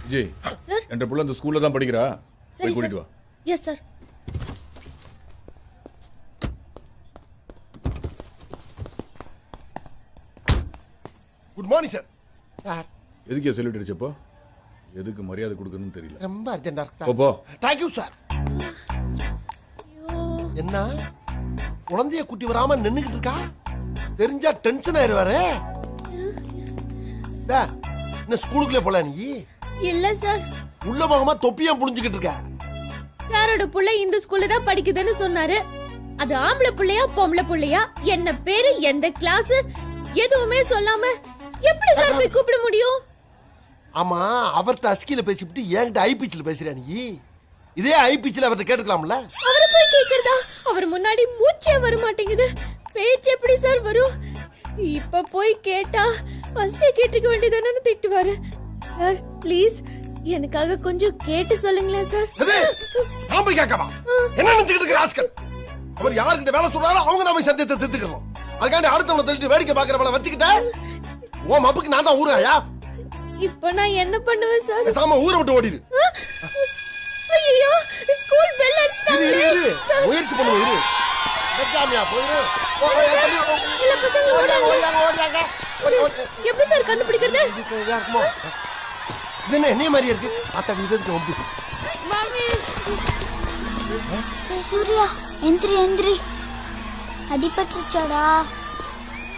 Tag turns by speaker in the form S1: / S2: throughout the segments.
S1: Vijay
S2: sir
S1: என்ற புள்ள அந்த ஸ்கூல்ல தான் படிக்கிறா.
S2: சரி
S1: போய் கூட்டிட்டு வா.
S2: Yes sir.
S3: Good morning sir. Sir
S1: எதுக்கு சொல்லிட்டு இருச்சப்போ எதுக்கு மரியாதை கொடுக்கணும்னு தெரியல.
S3: ரொம்ப அர்ஜென்டா இருக்கா.
S1: போ.
S3: Thank you sir. என்ன குழந்தைய குட்டி வராம நின்னுகிட்டு இருக்கா? தெரிஞ்சா டென்ஷன் ஆயிருவாரு. என்ன ஸ்கூலுக்குள்ளே போல நீ?
S2: இல்ல சார்.
S3: உள்ள போகாம தொப்பியா புடிஞ்சுக்கிட்டு இருக்க.
S2: சாரோட புள்ள இந்த ஸ்கூல்ல தான் படிக்குதுன்னு சொன்னாரு. அது ஆம்பளை புள்ளையா பொம்பளை புள்ளையா என்ன பேரு எந்த கிளாஸ் எதுவுமே சொல்லாம எப்படி சார் போய் கூப்பிட முடியும்?
S3: ஆமா அவர்ட்ட அஸ்கில பேசிட்டு என்கிட்ட ஐபிச்சில பேசுறியா நீ? இதே ஐபிச்சில அவர்ட்ட கேட்டுக்கலாம்ல.
S2: அவரை போய் கேக்குறதா? அவர் முன்னாடி மூச்சே வர மாட்டேங்குது. பேச்சு எப்படி சார் வரும்? இப்ப போய் கேட்டா ஃபர்ஸ்டே கேட்டுக்க வேண்டியதானே திட்டுவாரு. சார் ப்ளீஸ் எனக்காக கொஞ்சம் கேட்டு சொல்லுங்களேன் சார்.
S3: நான் போய் கேட்கவா? என்ன நினைச்சுக்கிட்டு இருக்க ராஸ்கல்? அவர் யார்கிட்ட வேலை சொல்றாரோ அவங்க நாம சத்தியத்தை திருத்துக்கணும். அதுக்காண்டி அடுத்தவனை தள்ளிட்டு வேடிக்கை பாக்குறவளை வச்சுக்கிட்ட உன் மப்புக்கு நான் தான் ஊராயா?
S2: இப்ப நான் என்ன பண்ணுவேன் சார்?
S3: பேசாம ஊரை விட்டு ஓடிடு.
S2: ஐயோ ஸ்கூல் பெல் அடிச்சிட்டாங்க.
S3: முயற்சி பண்ணுவோம் இரு. வெக்காமியா போயிரு.
S2: இல்ல பசங்க ஓடுறாங்க. எப்படி சார் கண்டுபிடிக்கிறது?
S3: இது என்ன மாதிரி இருக்கு? பார்த்தா இதுக்கு ஒம்பு.
S2: மாமி
S4: சூர்யா எந்திரி அடிபட்டுருச்சாடா?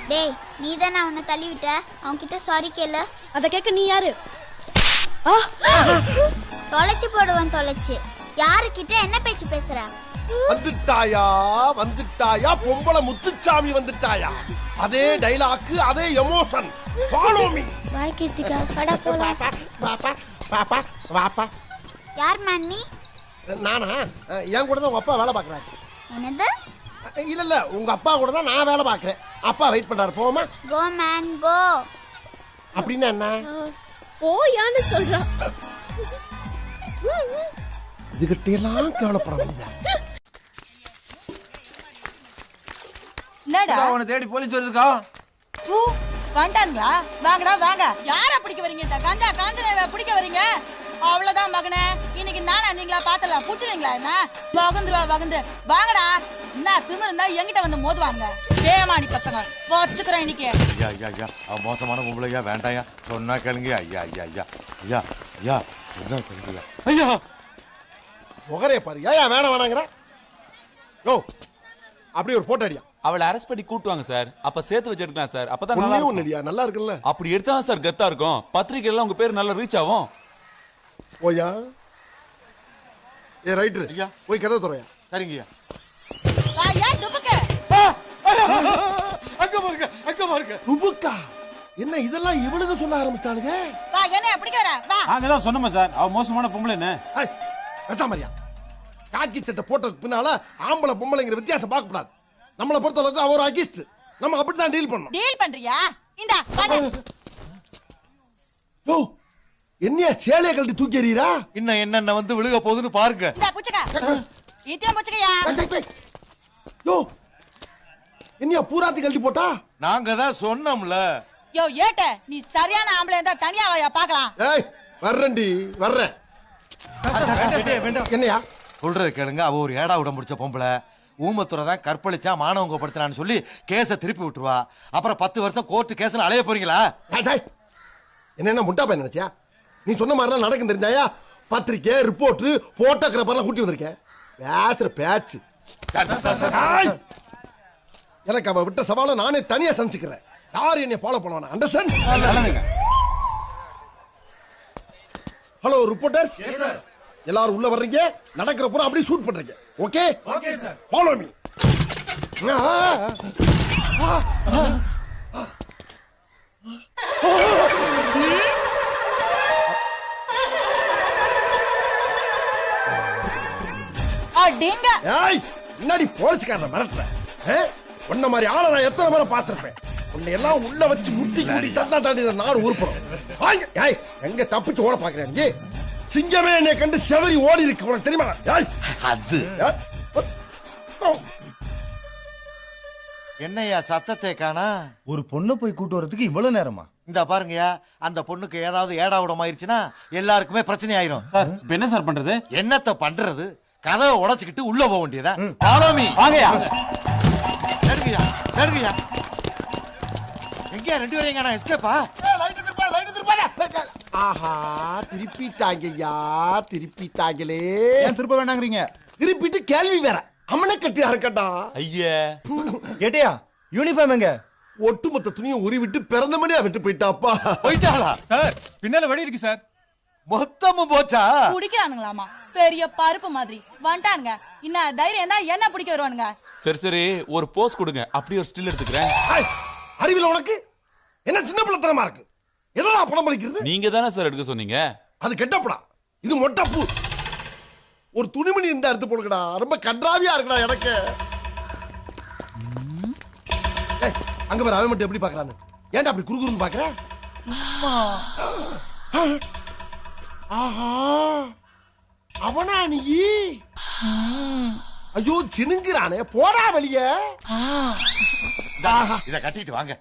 S4: டேய் நீ தானே அவனை தள்ளி விட்ட, அவன்கிட்ட சாரி கேளு.
S2: அத கேட்க நீ யாரு?
S4: தொலைச்சு போடுவான் தொலைச்சு. யாருக்கிட்ட என்ன பேச்சு பேசுற?
S3: வந்துட்டாயா பொம்பளை முத்துச்சாமி வந்துட்டாயா? அதே டைலாக் அதே emotion. Follow me.
S4: Bye Keerthika பட போலாம்.
S3: பாப்பா வாப்பா.
S4: யார் மேன் நீ?
S3: நானா? என் கூட தான் உங்க அப்பா வேலை பாக்குறாரு.
S4: என்னது?
S3: இல்ல உங்க அப்பா கூட தான் நான் வேலை பாக்குறேன். அப்பா வெயிட் பண்றாரு. போமா?
S4: Go man go.
S3: அப்படின்னா என்ன?
S2: போயான்னு சொல்றா.
S3: இதுகிட்ட எல்லாம் கவலைப்பட வேண்டியதா?
S5: என்னடா
S6: அவனை தேடி போலீஸ் வருதுக்கா.
S5: வந்துட்டாங்களா? வாங்கடா வாங்க. யார பிடிக்க வரீங்க? கஞ்சா காஞ்சனாவை பிடிக்க வரீங்க? அவ்வளவுதான் மகனே. இன்னைக்கு நானா நீங்களா பாத்தலாம் புடிச்சிருங்களா? என்ன வகுந்து வாங்கடா. என்ன திமிரு இருந்தா என்கிட்ட வந்து மோதுவாங்க. ஏமாடி பசங்க வச்சுக்கிறேன் இன்னைக்கு.
S7: ஐயா ஐயா ஐயா மோசமான பொம்பளையா வேண்டாயா. சொன்னா கேளுங்க. ஐயா ஐயா ஐயா ஐயா ஐயா சொன்னா கேளுங்க. ஐயா
S3: முகரே பாரு. ஏன் வேணாங்கிற? யோ அப்படி ஒரு போட்டோ அடியா.
S6: அவளை அரெஸ்ட் பண்ணி கூட்டுவாங்க சார். அப்ப சேர்த்து வச்சு எடுக்கலாம் சார். அப்பதான் நல்லா
S3: ஒண்ணே
S6: இருக்கும்.
S3: ஒண்ணடியா நல்லா இருக்குல்ல?
S6: அப்படி எடுத்தா சார் கெத்தா இருக்கும். பத்திரிக்கையில உங்க பேர் நல்லா ரீச் ஆகும்.
S3: ஓயா ஏ ரைட்டர்
S7: ஐயா
S3: போய் கதை துறையா.
S7: சரிங்கய்யா.
S5: ஐயா டுபுக்கு.
S7: அங்க பாருங்க.
S3: ருபுக்கா என்ன இதெல்லாம் இவளுக்கு சொல்ல ஆரம்பிச்சாளுங்க?
S5: வா என்ன பிடிக்க வர வா.
S6: நாங்க தான் சொன்னோமே சார் அவ மோசமான பொம்பளை என்ன.
S3: பேசாமரியா. காக்கி சட்டை போட்டதுக்கு பின்னால ஆம்பளை பொம்பளைங்கிற வித்தியாசம் பார்க்க கூடாது. நம்மளை பொறுத்த அளவுக்கு அவர் அகிஸ்ட். நம்ம அப்படித்தான் டீல் பண்ணணும்.
S5: டீல் பண்றியா? இந்தா பாரு.
S3: யோ என்னையா சேலைய கழட்டி தூக்கி எறியறா?
S7: இன்னும் என்னென்ன வந்து விழுக போகுதுன்னு பாருங்க.
S5: இந்தா புச்சக்கா. இத்தியம் புச்சக்கையா.
S3: யோ என்னையா பூராத்தி கழட்டி போட்டா?
S7: நாங்க தான் சொன்னோம்ல.
S5: யோ ஏட்ட நீ சரியான ஆம்பளை இருந்தா தனியா வாயா பார்க்கலாம்.
S3: ஏய் வர்றேன்டி வர்றேன். என்னையா
S7: சொல்றது கேளுங்க. அவ ஒரு ஏடா விட முடிச்ச பொம்பளை. ஊமத்துறை தான் கற்பழிச்சா மானவங்க படுத்தினான்னு சொல்லி கேஸை திருப்பி விட்டுருவா. அப்புறம் 10 வருஷம் கோர்ட்டு கேஸ்ல அலைய போறீங்களா?
S3: என்ன முட்டா பையன் நினைச்சியா? நீ சொன்ன மாதிரிலாம் நடக்கும் தெரிஞ்சாயா? பத்திரிக்கை ரிப்போர்ட் போட்டோகிராஃபர்லாம் கூட்டி வந்திருக்கேன். பேசுற பேச்சு. எனக்கு அவ விட்ட சவாலை நானே தனியா சந்திச்சுக்கிறேன். யார் என்னை ஃபாலோ பண்ணுவானா? அண்டர்ஸ்டாண்ட்? ஹலோ ரிப்போர்ட்டர்ஸ், எல்லாரும் உள்ள வர்றீங்க. நடக்கிற பூரா அப்படியே ஷூட் பண்றீங்க. Okay okay sir. Follow me.
S5: அடேங்க.
S3: ஏய் முன்னாடி போலீஸ்காரனை மிரட்டுற? உன்ன மாதிரி ஆளை நான் எத்தனை முறை பார்த்திருப்பேன். உன்னை எல்லாம் உள்ள வச்சு முட்டி முட்டி தட்டா தாண்டி நாடு உருப்புறோம். ஏய் எங்க தப்பிச்சு ஓட பாக்குறேன் நீ? சிங்கமே என்னை கண்டு செவரி ஓடி இருக்கு. உனக்கு தெரியுமா?
S7: அது என்னையா சத்தத்தை காணா?
S8: ஒரு பொண்ணை போய் கூட்டு வரதுக்கு இவ்வளவு நேரமா?
S7: இந்த பாருங்கய்யா, அந்த பொண்ணுக்கு ஏதாவது ஏடா உடம் ஆயிருச்சுன்னா எல்லாருக்குமே பிரச்சனை ஆயிரும்.
S6: சார் இப்ப என்ன சார் பண்றது?
S7: என்னத்த பண்றது? கதவை உடைச்சுக்கிட்டு உள்ள போக வேண்டியதா? பாலோமி
S6: வாங்கயா.
S7: நடுங்கய்யா, நடுங்கய்யா. எங்கயா ரெண்டு பேரும் எங்க எஸ்கேப்பா?
S3: ஆஹா, திருப்பிட்டாங்கய்யா, திருப்பிட்டாங்களே.
S8: ஏன் திருப்ப வேண்டாங்கறீங்க?
S3: திருப்பிட்டு கேள்வி வேற. அம்மனை கட்டியா இருக்கட்டா.
S7: ஐயா,
S8: கேட்டியா? யூனிஃபார்ம் எங்க?
S3: ஒட்டுமொத்த துணியை உருவிட்டு பிறந்த மணியா விட்டு போயிட்டாப்பா.
S7: போயிட்டாளா?
S6: சார் பின்னால வழி இருக்கு சார்.
S7: மொத்தமும் போச்சா?
S5: குடிக்கிறானுங்களாமா பெரிய பருப்பு மாதிரி வந்துட்டானுங்க. இன்னும் தைரியம் தான் என்ன பிடிக்க வருவானுங்க.
S6: சரி சரி ஒரு போஸ் கொடுங்க, அப்படியே ஒரு ஸ்டில் எடுத்துக்கிறேன்.
S3: ஏய், அறிவில உனக்கு என்ன சின்ன பிள்ளைத்தனமா இருக்கு? எதனா பணம் பழிக்கிறது?
S6: நீங்க தானே சார் எடுக்க சொன்னீங்க.
S3: அது கெட்டப்படா, இது மொட்டப்பூ. ஒரு துணிமணி இருந்தா எடுத்து போடுங்கடா. ரொம்ப கன்றாவியா இருக்குடா எனக்கு. ஏய், அங்க பாரு, அவன் மட்டும் எப்படி பாக்குறான்னு. ஏன்டா அப்படி குறுகுறுன்னு பாக்குற? ஆஹா, அவனா நீ? ஐயோ, சினுங்கிறானே, போடா வெளிய.
S7: இத கட்டிட்டு வாங்க.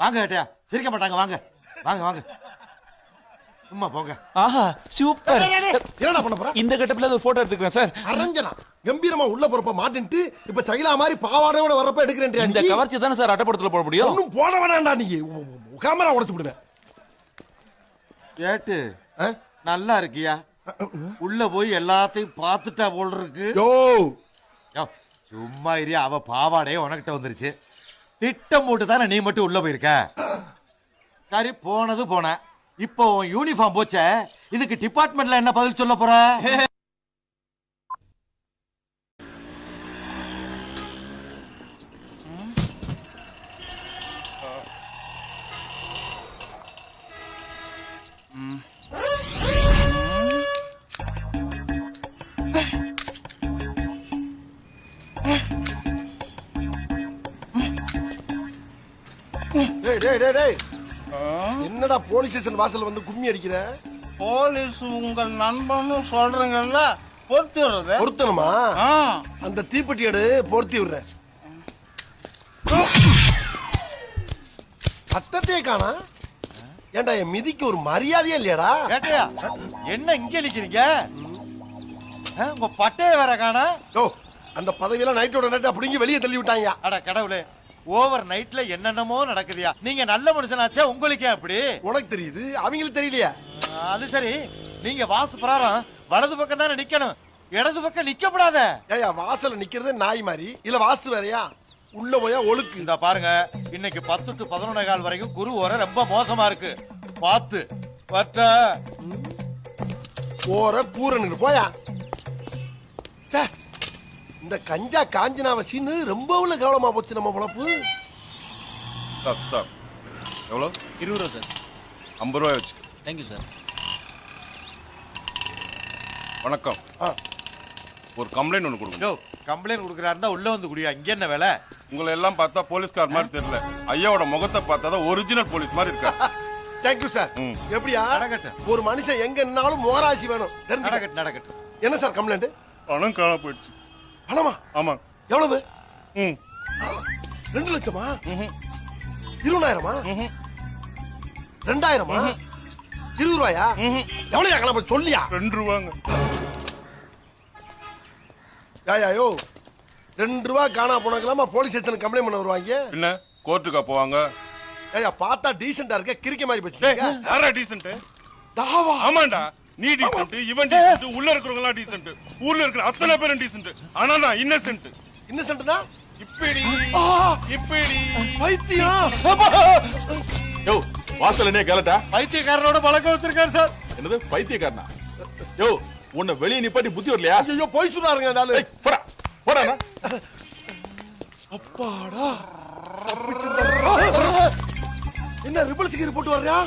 S7: வாங்க கேட்டியா, சிரிக்க மாட்டாங்க. வாங்க வாங்க வாங்க, சும்மா போங்க.
S6: ஆஹா சூப்பர்.
S3: என்னடா பண்ண போற?
S6: இந்த கட்டப்ல ஒரு போட்டோ எடுத்துக்கிறேன் சார்.
S3: அரஞ்சனா கம்பீரமா உள்ள போறப்ப மாட்டின்ட்டு இப்ப சைலா மாதிரி பாவாடையோட வரப்ப எடுக்கிறேன்.
S6: இந்த கவர்ச்சி தானே சார் அட்டப்படத்துல போட முடியும்.
S3: ஒண்ணும் போட வேணாம்டா, நீ கேமரா உடைச்சு விடுவேன்.
S7: ஏட்டு நல்லா இருக்கியா? உள்ள போய் எல்லாத்தையும் பார்த்துட்டா போல இருக்கு.
S3: யோ,
S7: யோ, சும்மா இரியா, அவ பாவாடையே உனக்கிட்ட வந்துருச்சு. திட்டம் போட்டு தானே நீ மட்டும் உள்ள போயிருக்க. சரி, போனது போன. இப்போ யூனிஃபார்ம் போச்சே, இதுக்கு டிபார்ட்மெண்ட்ல என்ன பதில் சொல்ல போற?
S3: டேய் டேய் டேய் டேய், என்னடா போலீஸ் ஸ்டேஷன் வாசல்ல வந்து கும்மி அடிக்கிற?
S9: போலீஸ் உங்கள் நண்பன்னு சொல்றீங்கல்ல, பொறுத்து வருது.
S3: பொருத்தணுமா? அந்த தீப்பெட்டி எடு, பொருத்தி விடுறேன். அத்தத்தையே காணா. ஏன்டா என் மிதிக்கு ஒரு மரியாதையே இல்லையாடா?
S7: கேட்டியா, என்ன இங்க நிக்கிறீங்க? உங்க பட்டைய வேற காணா.
S3: யோ, அந்த பதவியெல்லாம் நைட்டோட நைட் அப்படிங்க வெளியே தள்ளி விட்டாங்க.
S7: அட கடவுளே, ஓவர் நைட்ல என்னென்னமோ நடக்குதியா. நீங்க நல்ல மனுஷனாச்சே, உங்களுக்கே அப்படி.
S3: உனக்கு தெரியுது, அவங்களுக்கு தெரியலையா?
S7: அது சரி, நீங்க வாசு பிரகாரம் வலது பக்கம் தானே நிக்கணும், இடது பக்கம் நிக்கப்படாத.
S3: ஏயா, வாசல்ல நிக்கிறது நாய் மாதிரி இல்ல வாஸ்து வேறையா? உள்ள போயா ஒழுக்கு.
S7: இந்த பாருங்க, இன்னைக்கு 10 to 11 வரைக்கும் குரு வர ரொம்ப மோசமா இருக்கு. பார்த்து பட்ட
S3: போற கூறன்னு போயா. ச்சே, இந்த கஞ்சா காஞ்சனாவ சீனு ரொம்ப உள்ள கவனமா போச்சு நம்ம பொழப்பு.
S10: சார் சார், எவ்வளோ?
S6: 20 ரூபா சார்.
S10: 50 ரூபாய் வச்சுக்க.
S6: Thank you sir.
S10: வணக்கம். ஒரு கம்ப்ளைண்ட் ஒன்று கொடுங்க.
S7: யோ, கம்ப்ளைண்ட் கொடுக்குறா இருந்தா உள்ள வந்து குடியா. இங்க என்ன வேலை?
S10: உங்களை எல்லாம் பார்த்தா போலீஸ்கார் மாதிரி தெரியல. ஐயாவோட முகத்தை பார்த்தா தான் ஒரிஜினல் போலீஸ் மாதிரி இருக்கா.
S3: Thank you sir. எப்படியா?
S7: நடக்கட்டும்.
S3: ஒரு மனுஷன் எங்க நின்னாலும் மோராசி வேணும்.
S7: நடக்கட்டும் நடக்கட்டும்.
S3: என்ன சார் கம்ப்ளைண்ட்?
S10: பணம் காண போயிடுச்சு.
S3: பணமா?
S10: ஆமா.
S3: எவ்வளவு?
S10: 2
S3: லட்சமா? 20,000மா? 2,000மா? 20 ரூபாயா? எவ்வளவு காணாம சொல்லியா?
S10: 2 ரூபாங்க.
S3: யோ, 2 ரூபா காணா போனக்கலாமா போலீஸ் ஸ்டேஷன் கம்ப்ளைண்ட் பண்ண வருவாங்க?
S10: என்ன கோர்ட்டுக்கா போவாங்க?
S3: ஏயா, பார்த்தா டீசெண்டா இருக்க, கிரிக்க மாதிரி
S10: டேய்,
S3: போச்சு.
S10: யாரா டீசன்ட்?
S3: தாவா.
S10: ஆமாண்டா, நீ டீசன்ட், இவன் டீசன்ட், உள்ள இருக்கிறவங்க எல்லாம் டீசன்ட், ஊர்ல இருக்கிற அத்தனை பேரும் டீசன்ட். ஆனா நான் இன்னசென்ட்.
S3: இன்னசென்ட்னா
S10: இப்படி இப்படி
S3: பைத்தியம்.
S6: யோ, வாசல்ல கேளட்டா.
S7: பைத்தியக்காரனோட பழக்கம் வச்சிருக்காரு சார்.
S6: என்னது பைத்தியக்காரனா? யோ, உன்னை வெளியே நிப்பாட்டி புத்தி வரலையா?
S3: ஐயோ, போய் சொன்னாருங்க நாளு.
S6: போடா போடா.
S3: அப்பாடா, என்ன ரிபல் சிகரெட் போட்டு வர்றியா?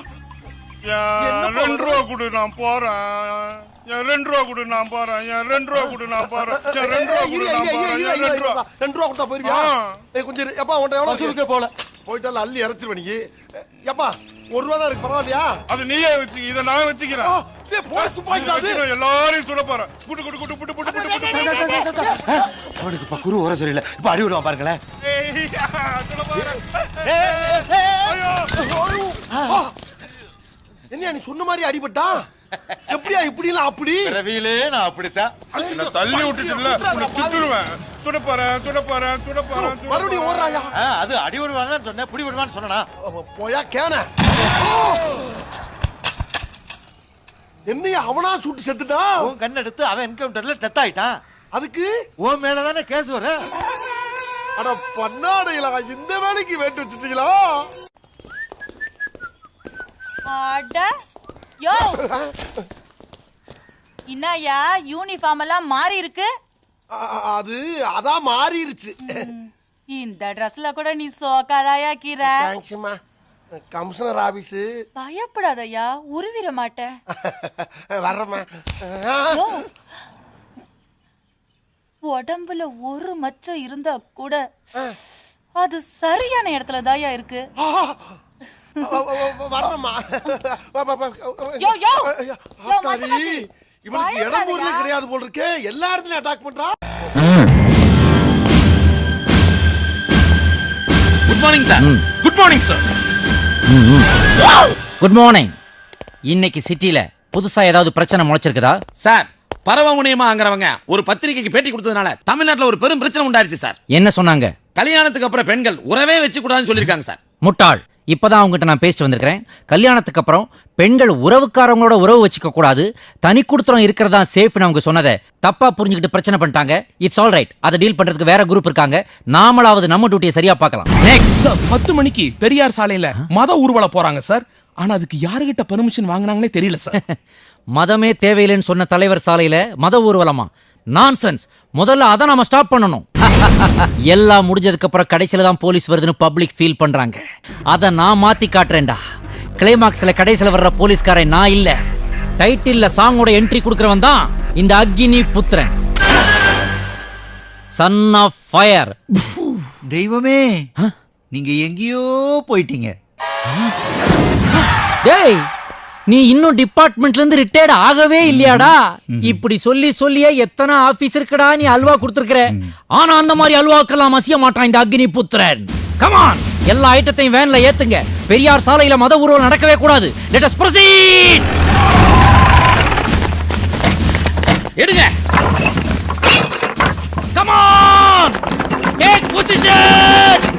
S10: 2 ரூபா கொடு, நான் போறேன். 2 ரூபா கொடு, நான் போறேன். 2 ரூபா கொடு, நான் போறேன். 2 ரூபா கொடு, நான் போறேன். 2 ரூபா.
S3: 2 ரூபா கொடுத்தா போயிருவியா? கொஞ்சம் இரு. எப்பா, உன்ட்ட எவ்வளவு
S7: வசூலுக்கே போல.
S3: போயிட்டால அள்ளி இறச்சிருவ நீ. எப்பா, 1 ரூபா தான் இருக்கு, பரவாயில்லையா?
S10: அது நீயே வச்சுக்க, இதை நான் வச்சுக்கிறேன்.
S3: டேய் போலீஸ் துப்பாக்கிடா அது.
S10: நான் எல்லாரையும் சுட போறேன். குடு குடு குடு புட்டு புட்டு புட்டு.
S7: அவனுக்கு இப்ப குரு வர சரியில்லை. இப்ப அடி விடுவான் பாருங்களேன்.
S10: ஏய் சுட போறேன்.
S3: என்ன நீ சொன்ன மாதிரி அடிபட்டா? எப்படியா இப்படிலாம் அப்படி?
S7: ரவியிலே நான் அப்படித்தான்.
S10: என்ன தள்ளி விட்டுட்டல. சுட்டுருவேன். சுட போறேன் சுட போறேன் சுட போறேன்.
S3: மறுபடியும் ஓடுறாயா?
S7: அது அடி விடுவான்னு சொன்னேன், புடி விடுவான்னு சொன்னா.
S3: போயா கேன. என்னைய அவனா சுட்டு செத்துட்டா?
S7: உன் கண் எடுத்து அவன் என்கவுண்டர்ல டெத் ஆயிட்டான்.
S3: அதுக்கு
S7: உன் மேலதானே கேஸ் வரும்.
S3: அட பண்ணாடையில இந்த வேலைக்கு வேட்டு வச்சிட்டீங்களா?
S5: அட யோ என்னய்யா யூனிஃபார்ம் எல்லாம் மாறி இருக்கு.
S3: அது அதான் மாறிடுச்சு.
S5: இந்த ட்ரெஸ்ல கூட நீ சோக்காதாயா கீர.
S3: தேங்க்ஸ்மா. Commissioner office.
S5: பயப்படாதயா, உருவிட மாட்டேன்.
S3: வர்றமா.
S5: உடம்புல ஒரு மச்சம் இருந்தா கூட அது சரியான இடத்துல தாயா இருக்கு.
S3: வர்றமா. இவனுக்கு இடம் ஊர்ல கிடையாது போல் இருக்கே, எல்லா இடத்துலயும் அட்டாக் பண்றா.
S11: Good morning sir. Good morning sir.
S12: Good morning. இன்னைக்கு சிட்டில புதுசா ஏதாவது பிரச்சனை முளைச்சிருக்குதா?
S11: சார், பரவமுனியமாங்கிறவங்க ஒரு பத்திரிகைக்கு பேட்டி கொடுத்ததுனால தமிழ்நாட்டுல ஒரு பெரும் பிரச்சனை உண்டாயிருச்சு சார்.
S12: என்ன சொன்னாங்க?
S11: கல்யாணத்துக்கு அப்புறம் பெண்கள் உறவே வச்சு கூடாதுன்னு சொல்லிருக்காங்க சார்.
S12: முட்டாள். இப்பதான் அவங்ககிட்ட நான் பேசிட்டு வந்திருக்கிறேன். கல்யாணத்துக்கு அப்புறம் பெண்கள் உறவுக்காரங்களோட உறவு வச்சுக்க கூடாது, தனி கொடுத்துறம் இருக்கிறதா சேஃப்னு அவங்க சொன்னதை தப்பா புரிஞ்சுக்கிட்டு பிரச்சனை பண்ணிட்டாங்க. It's all right. அதை டீல் பண்றதுக்கு வேற குரூப் இருக்காங்க. நாமளாவது நம்ம டியூட்டியை சரியா பார்க்கலாம்.
S11: நெக்ஸ்ட் சார், 10 மணிக்கு பெரியார் சாலையில மத ஊர்வலம் போறாங்க சார். ஆனா அதுக்கு யாருகிட்ட பெர்மிஷன் வாங்குனாங்களே தெரியல சார்.
S12: மதமே தேவையில்லைன்னு சொன்ன தலைவர் சாலையில மத ஊர்வலமா? நான்சென்ஸ். முதல்ல அதை நாம ஸ்டாப் பண்ணணும். எல்லாம் முடிஞ்சதுக்கு அப்புறம் கடைசியில தான் போலீஸ் வருதுன்னு பப்ளிக் ஃபீல் பண்றாங்க. அதை நான் மாத்தி காட்டுறேன்டா. கிளைமாக்ஸ்ல கடைசியில வர்ற போலீஸ்காரன் நான் இல்ல. டைட்டில்ல சாங்கோட என்ட்ரி கொடுக்கறவன் தான் இந்த அக்னி புத்திரன், சன் ஆஃப் ஃபயர்.
S13: தெய்வமே, நீங்க எங்கேயோ போயிட்டீங்க.
S12: டேய், நீ இன்னும் டிபார்ட்மெண்ட்ல இருந்து ரிட்டையர்ட் ஆகவே இல்லையாடா? இப்படி சொல்லி சொல்லியே எத்தனை ஆபீசர்க்கடா நீ அல்வா கொடுத்திருக்கிற. ஆனா அந்த மாதிரி அல்வாக்கெல்லாம் மசிய மாட்டான் இந்த அக்னி புத்திரன். கம் ஆன், எல்லா ஐட்டத்தையும் வேன்ல ஏத்துங்க. பெரியார் சாலையில மத ஊர்வலம் நடக்கவே கூடாது. Let us proceed. எடுங்க. Come on, take position.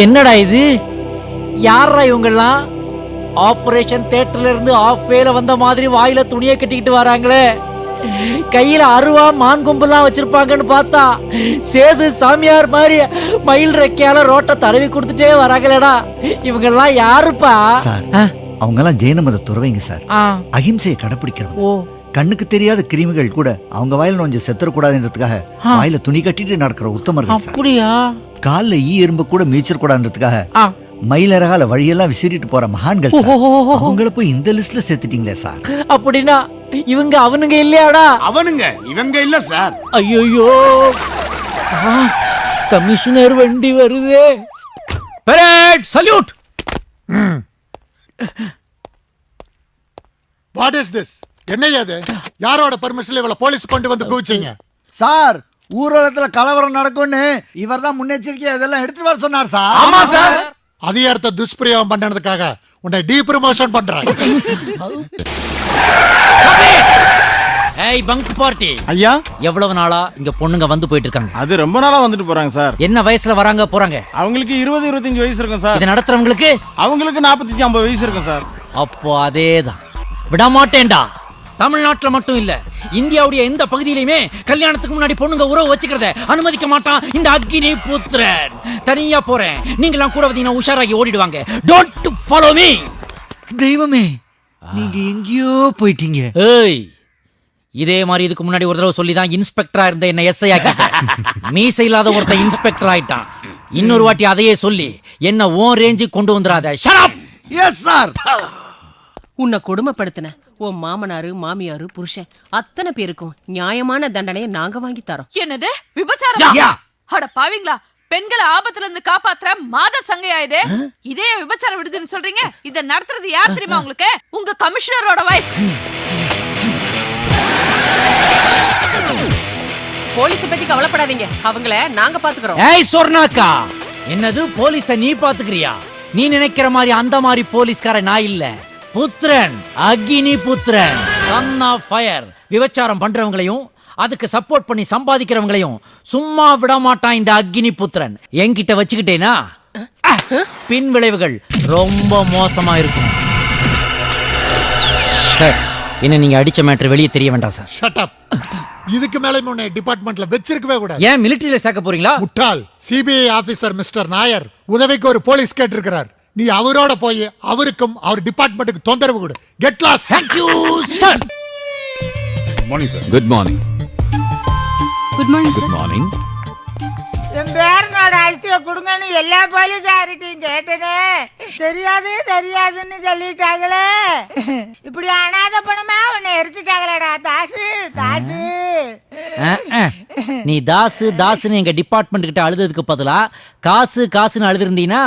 S12: என்னடா இது? யாரா இவங்கெல்லாம்? ஆபரேஷன் தியேட்டர்ல இருந்து ஆஃப் வேல வந்த மாதிரி வாயில துணியை கட்டிக்கிட்டு வராங்களே. கையில அருவா மான் கொம்பெல்லாம் வச்சிருப்பாங்கன்னு பார்த்தா சேது சாமியார் மாதிரி மயில் ரெக்கையால ரோட்டை தடவி கொடுத்துட்டே வராங்களேடா. இவங்கெல்லாம் யாருப்பா?
S13: அவங்க எல்லாம் ஜெயின மத துறவைங்க சார். அஹிம்சையை கடைபிடிக்கிறவங்க. கண்ணுக்கு தெரியாத கிருமிகள் கூட அவங்க வாயில நோஞ்சு செத்துறக்கூடாதுன்றதுக்காக வாயில துணி கட்டிட்டு நடக்கிற உத்தமர்கள் சார்.
S12: அப்படியா?
S13: கால்ல ஈ எறும்பு கூட மீச்சிடக்கூடாதுன்றதுக்காக மயிலரகால வழியெல்லாம் விசிறிட்டு போற மகான்கள். அவங்கள போய் இந்த லிஸ்ட்ல சேர்த்துட்டீங்களே சார்.
S12: அப்படின்னா இவங்க அவனுங்க இல்லையாடா?
S10: அவனுங்க இவங்க இல்ல சார்.
S12: ஐயோ, கமிஷனர் வண்டி வருதே. Parade salute.
S7: What is this? என்னையா இது? யாரோட பர்மிஷன்ல இவள போலீஸ் கொண்டு வந்து கூச்சீங்க?
S13: சார், ஊர்வலத்துல கலவரம் நடக்கும்னு இவர் தான் முன்னெச்சரிக்கையா இதெல்லாம் எடுத்துட்டு வர சொன்னார் சார்.
S11: ஆமா சார்.
S7: அதிகாரத்தை துஷ்பிரயோகம் பண்ணதுக்காக உன்னை டீ ப்ரமோஷன் பண்றேன்.
S12: ஏய் பங்க் பார்ட்டி
S9: ஐயா,
S12: எவ்வளவு நாளா இங்க பொண்ணுங்க வந்து போயிட்டு இருக்காங்க?
S9: அது ரொம்ப நாளா வந்துட்டு போறாங்க சார்.
S12: என்ன வயசுல வராங்க போறாங்க?
S9: அவங்களுக்கு 20-25 வயசு இருக்கும் சார்.
S12: இதை நடத்துறவங்களுக்கு
S9: அவங்களுக்கு 45-50 வயசு இருக்கும் சார்.
S12: அப்போ அதேதான், விட மாட்டேன்டா. தமிழ்நாட்டுல மட்டும் இல்ல, இந்தியாவுடைய எந்த பகுதியிலுமே கல்யாணத்துக்கு முன்னாடி பொண்ணுங்க உறவு வச்சுக்கிறத அனுமதிக்க மாட்டான் இந்த அக்னி புத்திரன். தனியா போறேன், நீங்களாம் கூட வந்தீங்கன்னா உஷாராகி ஓடிடுவாங்க. Don't follow me.
S13: தெய்வமே, நீங்க எங்கேயோ போயிட்டீங்க.
S12: ஏய், இதே மாதிரி இதுக்கு முன்னாடி ஒரு தடவை சொல்லிதான் இன்ஸ்பெக்டரா இருந்த என்ன எஸ்ஐ ஆக்கிட்டேன். மீசை இல்லாத ஒருத்தன் இன்ஸ்பெக்டர் ஆயிட்டான். இன்னொரு வாட்டி அதையே சொல்லி என்ன ஓன் ரேஞ்சுக்கு கொண்டு வந்துடாத. Shut up.
S3: Yes sir.
S14: உன்னை கொடுமைப்படுத்தின உன் மாமனாரு மாமியாரு புருஷன் அத்தனை பேருக்கும் நியாயமான தண்டனையை நாங்க வாங்கி தரோம்.
S5: என்னது விபச்சாரம்? அட பாவீங்களா, பெண்களை ஆபத்துல இருந்து காப்பாத்துற மாத சங்கையாயுதே. இதே விபச்சாரம் விடுதுன்னு சொல்றீங்க? இத நடத்துறது யார் தெரியுமா உங்களுக்கு? உங்க கமிஷனரோட வைஃப்.
S14: போலீஸ பத்தி கவலைப்படாதீங்க, அவங்கள நாங்க பாத்துக்கிறோம்.
S12: ஏய் சொர்ணாக்கா, என்னது போலீஸ நீ பாத்துக்கிறியா? நீ நினைக்கிற மாதிரி அந்த மாதிரி போலீஸ்கார நான் இல்ல. புத்திரன், அக்னி புத்திரன், சன் ஆஃப் ஃபயர். விபச்சாரம் பண்றவங்களையும் அதுக்கு சப்போர்ட் பண்ணி சம்பாதிக்கிறவங்களையும் சும்மா விட மாட்டான் இந்த அக்னி புத்திரன். என்கிட்ட வச்சுக்கிட்டேனா பின் விளைவுகள் ரொம்ப மோசமா இருக்கும். சார், என்ன நீங்க அடிச்ச மேட்டர் வெளியே தெரிய வேண்டாம் சார்.
S15: Shut up. இதுக்கு மேல உன்னை டிபார்ட்மெண்ட்ல வெச்சிருக்கவே கூடாது.
S12: ஏன் மிலிட்டரியில சேர்க்க போறீங்களா?
S15: முட்டாள். சிபிஐ ஆபீசர் மிஸ்டர் நாயர் உதவிக்கு ஒரு போலீஸ் கேட்டிருக்கிறார். நீ அவரோட போய் அவருக்கும் அவர் டிபார்ட்மெண்ட்டுக்கு தொந்தரவு கொடு. Get lost.
S12: Thank you sir.
S1: Good morning sir.
S6: Good morning.
S14: Good morning.
S6: Good morning.
S5: என் பேரனோட அஸ்திய கொடுங்கன்னு எல்லா போலீஸாரிட்டையும் கேட்டனே, தெரியாது தெரியாதுன்னு சொல்லிட்டாங்களே. இப்படி அனாத பணமா உன்னை எரிச்சிட்டாங்களேடா தாசு தாசு.
S12: நீ தாசு தாசுன்னு எங்க டிபார்ட்மெண்ட் கிட்ட அழுதுக்கு பதிலா காசு காசுன்னு அழுதுருந்தீங்கன்னா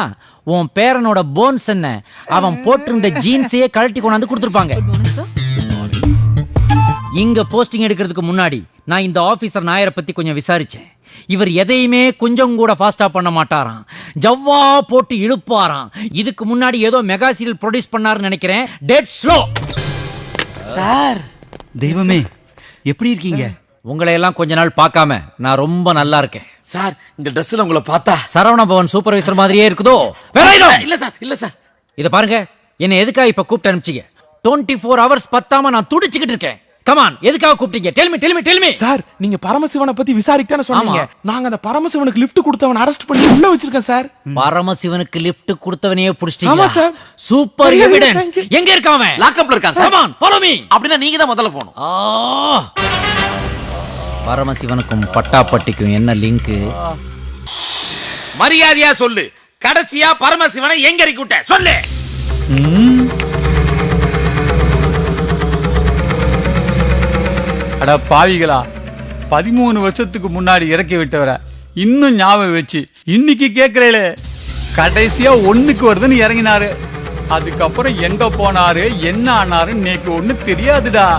S12: உன் பேரனோட போன்ஸ் என்ன, அவன் போட்டிருந்த ஜீன்ஸையே கழட்டி கொண்டாந்து கொடுத்துருப்பாங்க. இங்க போஸ்டிங் எடுக்கிறதுக்கு முன்னாடி நான் இந்த ஆபீசர் நாயரை பத்தி கொஞ்சம் விசாரிச்சேன். இவர் எதையுமே கொஞ்சம் கூட ஃபாஸ்டா பண்ண மாட்டாராம், ஜவ்வா போட்டு இழுப்பாராம். இதுக்கு முன்னாடி ஏதோ மெகா சீரியல் ப்ரொடியூஸ் பண்ணாருன்னு நினைக்கிறேன். Dead slow.
S13: சார், தெய்வமே எப்படி இருக்கீங்க?
S12: உங்களை எல்லாம் கொஞ்ச நாள் பார்க்காம நான் ரொம்ப நல்லா இருக்கேன்
S11: சார். இந்த ட்ரெஸ்ல உங்களை பார்த்தா
S12: சரவண பவன் சூப்பர்வைசர் மாதிரியே இருக்குதோ?
S11: இல்ல சார், இல்ல சார்.
S12: இத பாருங்க, என்ன எதுக்காக இப்ப கூப்பிட்டு அனுப்பிச்சீங்க? 24 hours பத்தாம நான் துடிச்சுக்கிட்டு இருக்கேன். கமான், எதுக்காக கூப்பிட்டீங்க? Tell me.
S11: சார், நீங்க பரமசிவனை பத்தி விசாரிக்கத்தானே சொன்னீங்க. நாங்க அந்த பரமசிவனுக்கு லிஃப்ட் கொடுத்தவன அரெஸ்ட் பண்ணி உள்ள வச்சிருக்கேன் சார்.
S12: பரமசிவனுக்கு லிஃப்ட் கொடுத்தவனையே
S11: ஆமா
S12: புடிச்சிட்டீங்க
S11: சார்.
S12: Super evidence. எங்க இருக்கான்?
S11: லாக்அப்ல இருக்கான் சார்.
S12: Come on, follow me.
S11: அப்படினா நீங்க தான் முதல்ல போணும்.
S12: பரமசிவனுக்கும் பட்டாப்பட்டிக்கும் என்ன லிங்க்?
S11: மரியாதையா சொல்லு. கடைசியா பரமசிவனை எங்க இறக்கி விட்ட சொல்லு.
S9: அட பாவிகளா, 13 வருஷத்துக்கு முன்னாடி இறக்கி விட்டவரை இன்னும் ஞாபகம் வச்சு இன்னைக்கு கேட்கிறேளே. கடைசியா ஒண்ணுக்கு வருதுன்னு இறங்கினாரு. அதுக்கப்புறம் எங்க போனாரு என்ன ஆனாரு நேக்கு ஒண்ணு தெரியாதுடா.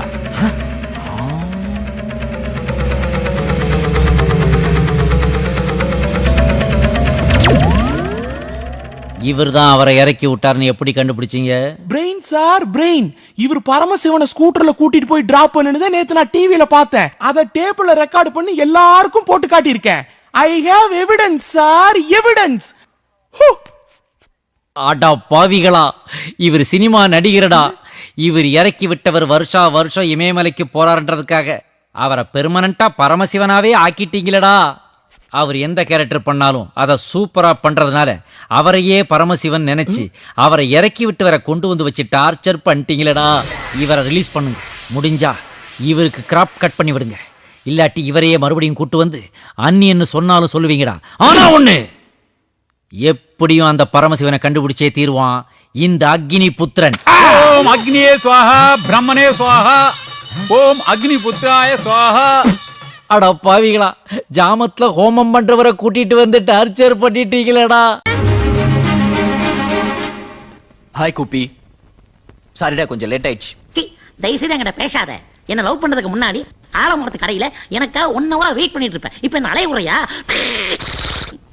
S12: இவர்தான் அவரை இறக்கி விட்டாருன்னு எப்படி கண்டுபிடிச்சீங்க?
S11: Brain sir, brain. இவர் பரமசிவனை ஸ்கூட்டர்ல கூட்டிட்டு போய் டிராப் பண்ணுனதை நேத்து நான் டிவில பார்த்தேன். அத டேப்ல ரெக்கார்ட் பண்ணி எல்லாருக்கும் போட்டு காட்டியிருக்கேன். I have evidence sir, evidence.
S12: அடா பாவிகளா, இவர் சினிமா நடிகரடா. இவர் இறக்கி விட்டவர் வருஷம் இமயமலைக்கு போறாருன்றதுக்காக அவரை பெர்மனண்டா பரமசிவனாவே ஆக்கிட்டீங்களடா. அவர் எந்த கேரக்டர் பண்ணாலும் அதை சூப்பரா பண்றதுனால அவரையே பரமசிவன் நினைச்சு அவரை இறக்கி விட்டு வர கொண்டு வந்து வச்சு டார்ச்சர் பண்ணிட்டீங்களடா. இவரை ரிலீஸ் பண்ணுங்க. முடிஞ்சா இவருக்கு கிராப் கட் பண்ணி விடுங்க. இல்லாட்டி இவரையே மறுபடியும் கூட்டு வந்து அன்னியன்னு சொன்னாலும் சொல்லுவீங்கடா. ஆனா ஒண்ணு, எப்படியும் அந்த பரமசிவனை கண்டுபிடிச்சே தீர்வான் இந்த அக்னி புத்திரன்.
S9: ஓம் அக்னியே ஸ்வாஹா, பிரம்மனே ஸ்வாஹா, ஓம் அக்னி புத்திராய ஸ்வாஹா.
S12: அட பாவிகளா, ஜாமத்துல ஹோமம் பண்றவரை கூட்டிட்டு வந்து டார்ச்சர் பண்ணிட்டீங்களடா.
S16: ஹாய் குப்பி, சாரிடா கொஞ்சம் லேட் ஆயிடுச்சு.
S17: தயவு செய்து என்கிட்ட பேசாத. என்ன லவ் பண்றதுக்கு முன்னாடி ஆலமரத்து கடையில எனக்கா 1 hour வெயிட் பண்ணிட்டு இருப்பேன். இப்ப என்ன அலைய உரையா?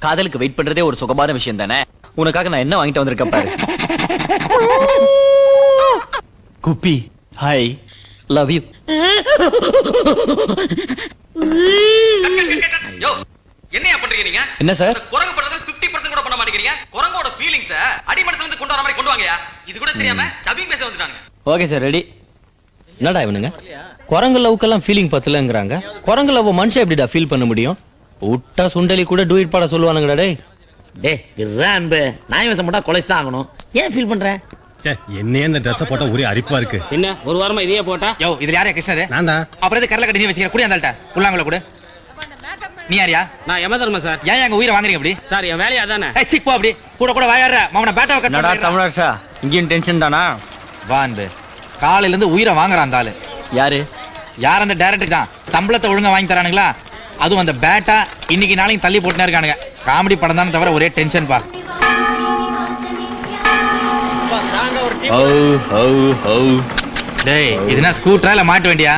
S16: காதலுக்கு வெயிட் பண்றதே ஒரு சுகமான விஷயம் தானே. உனக்காக நான் என்ன வாங்கிட்டு வந்திருக்கேன் பாரு. குப்பி, ஹாய், லவ் யூ.
S18: என்னையா பண்றீங்க நீங்க?
S16: என்ன சார்?
S18: குரங்கு பண்றது 50% கூட பண்ண மாட்டேங்கிறீங்க. குரங்கோட ஃபீலிங்ஸ் அடி மனசுல இருந்து கொண்டு வர மாதிரி கொண்டு வாங்கயா. இது கூட தெரியாம டப்பிங் பேச வந்துட்டாங்க.
S16: Okay sir, ready. என்னடா இவனுங்க குரங்கு லவ்க்கெல்லாம் ஃபீலிங் பத்தலங்கறாங்க. குரங்கு லவ் மனுஷன் எப்படிடா ஃபீல் பண்ண முடியும்? உட்டா சுண்டலி கூட டூயிட் பாட சொல்லுவானுங்கடா. டேய்
S17: டேய் கிரா அன்பு, நாய் வேஷம் போட்டா கொலைஸ் தான் ஆகணும். ஏன் ஃபீல் பண்ற?
S19: என்ன இந்த Dress போட்டா ஒரே அரிப்பா இருக்கு.
S18: என்ன ஒரு வாரமா இதையே போட்டா?
S19: யோ இதுல யாரே கிருஷ்ணரே? நான் தான்.
S18: அப்புறம் எது கரல கட்டி வச்சிருக்க? குடி அந்தல்ட்ட உள்ளாங்கள கூட. நீ யாரியா?
S20: நான் யமதர்ம சார்.
S18: ஏன் எங்க உயிரை வாங்குறீங்க அப்படி?
S20: சார் என் வேலையா தானே.
S18: சிக் போ அப்படி. கூட கூட வாயாடுற. மவன பேட்டாவை கட்
S12: என்னடா தமிழர்ஷா இங்கேயும் டென்ஷன் தானா?
S18: வான்பு காலையில இருந்து உயிரை வாங்குறான் அந்த ஆளு.
S12: யாரு?
S18: யார் அந்த டைரக்டர் தான். சம்பளத்தை ஒழுங்கா வாங்கி தரானுங்களா? அதுவும் அந்த பேட்டா இன்னைக்கு நாளையும் தள்ளி போட்டுனே இருக்கானுங்க. காமெடி படம் தானே தவிர ஒரே டென்ஷன் பா. டேய் இதுனா ஸ்கூட்டரா இல்ல மாட்டு வண்டியா?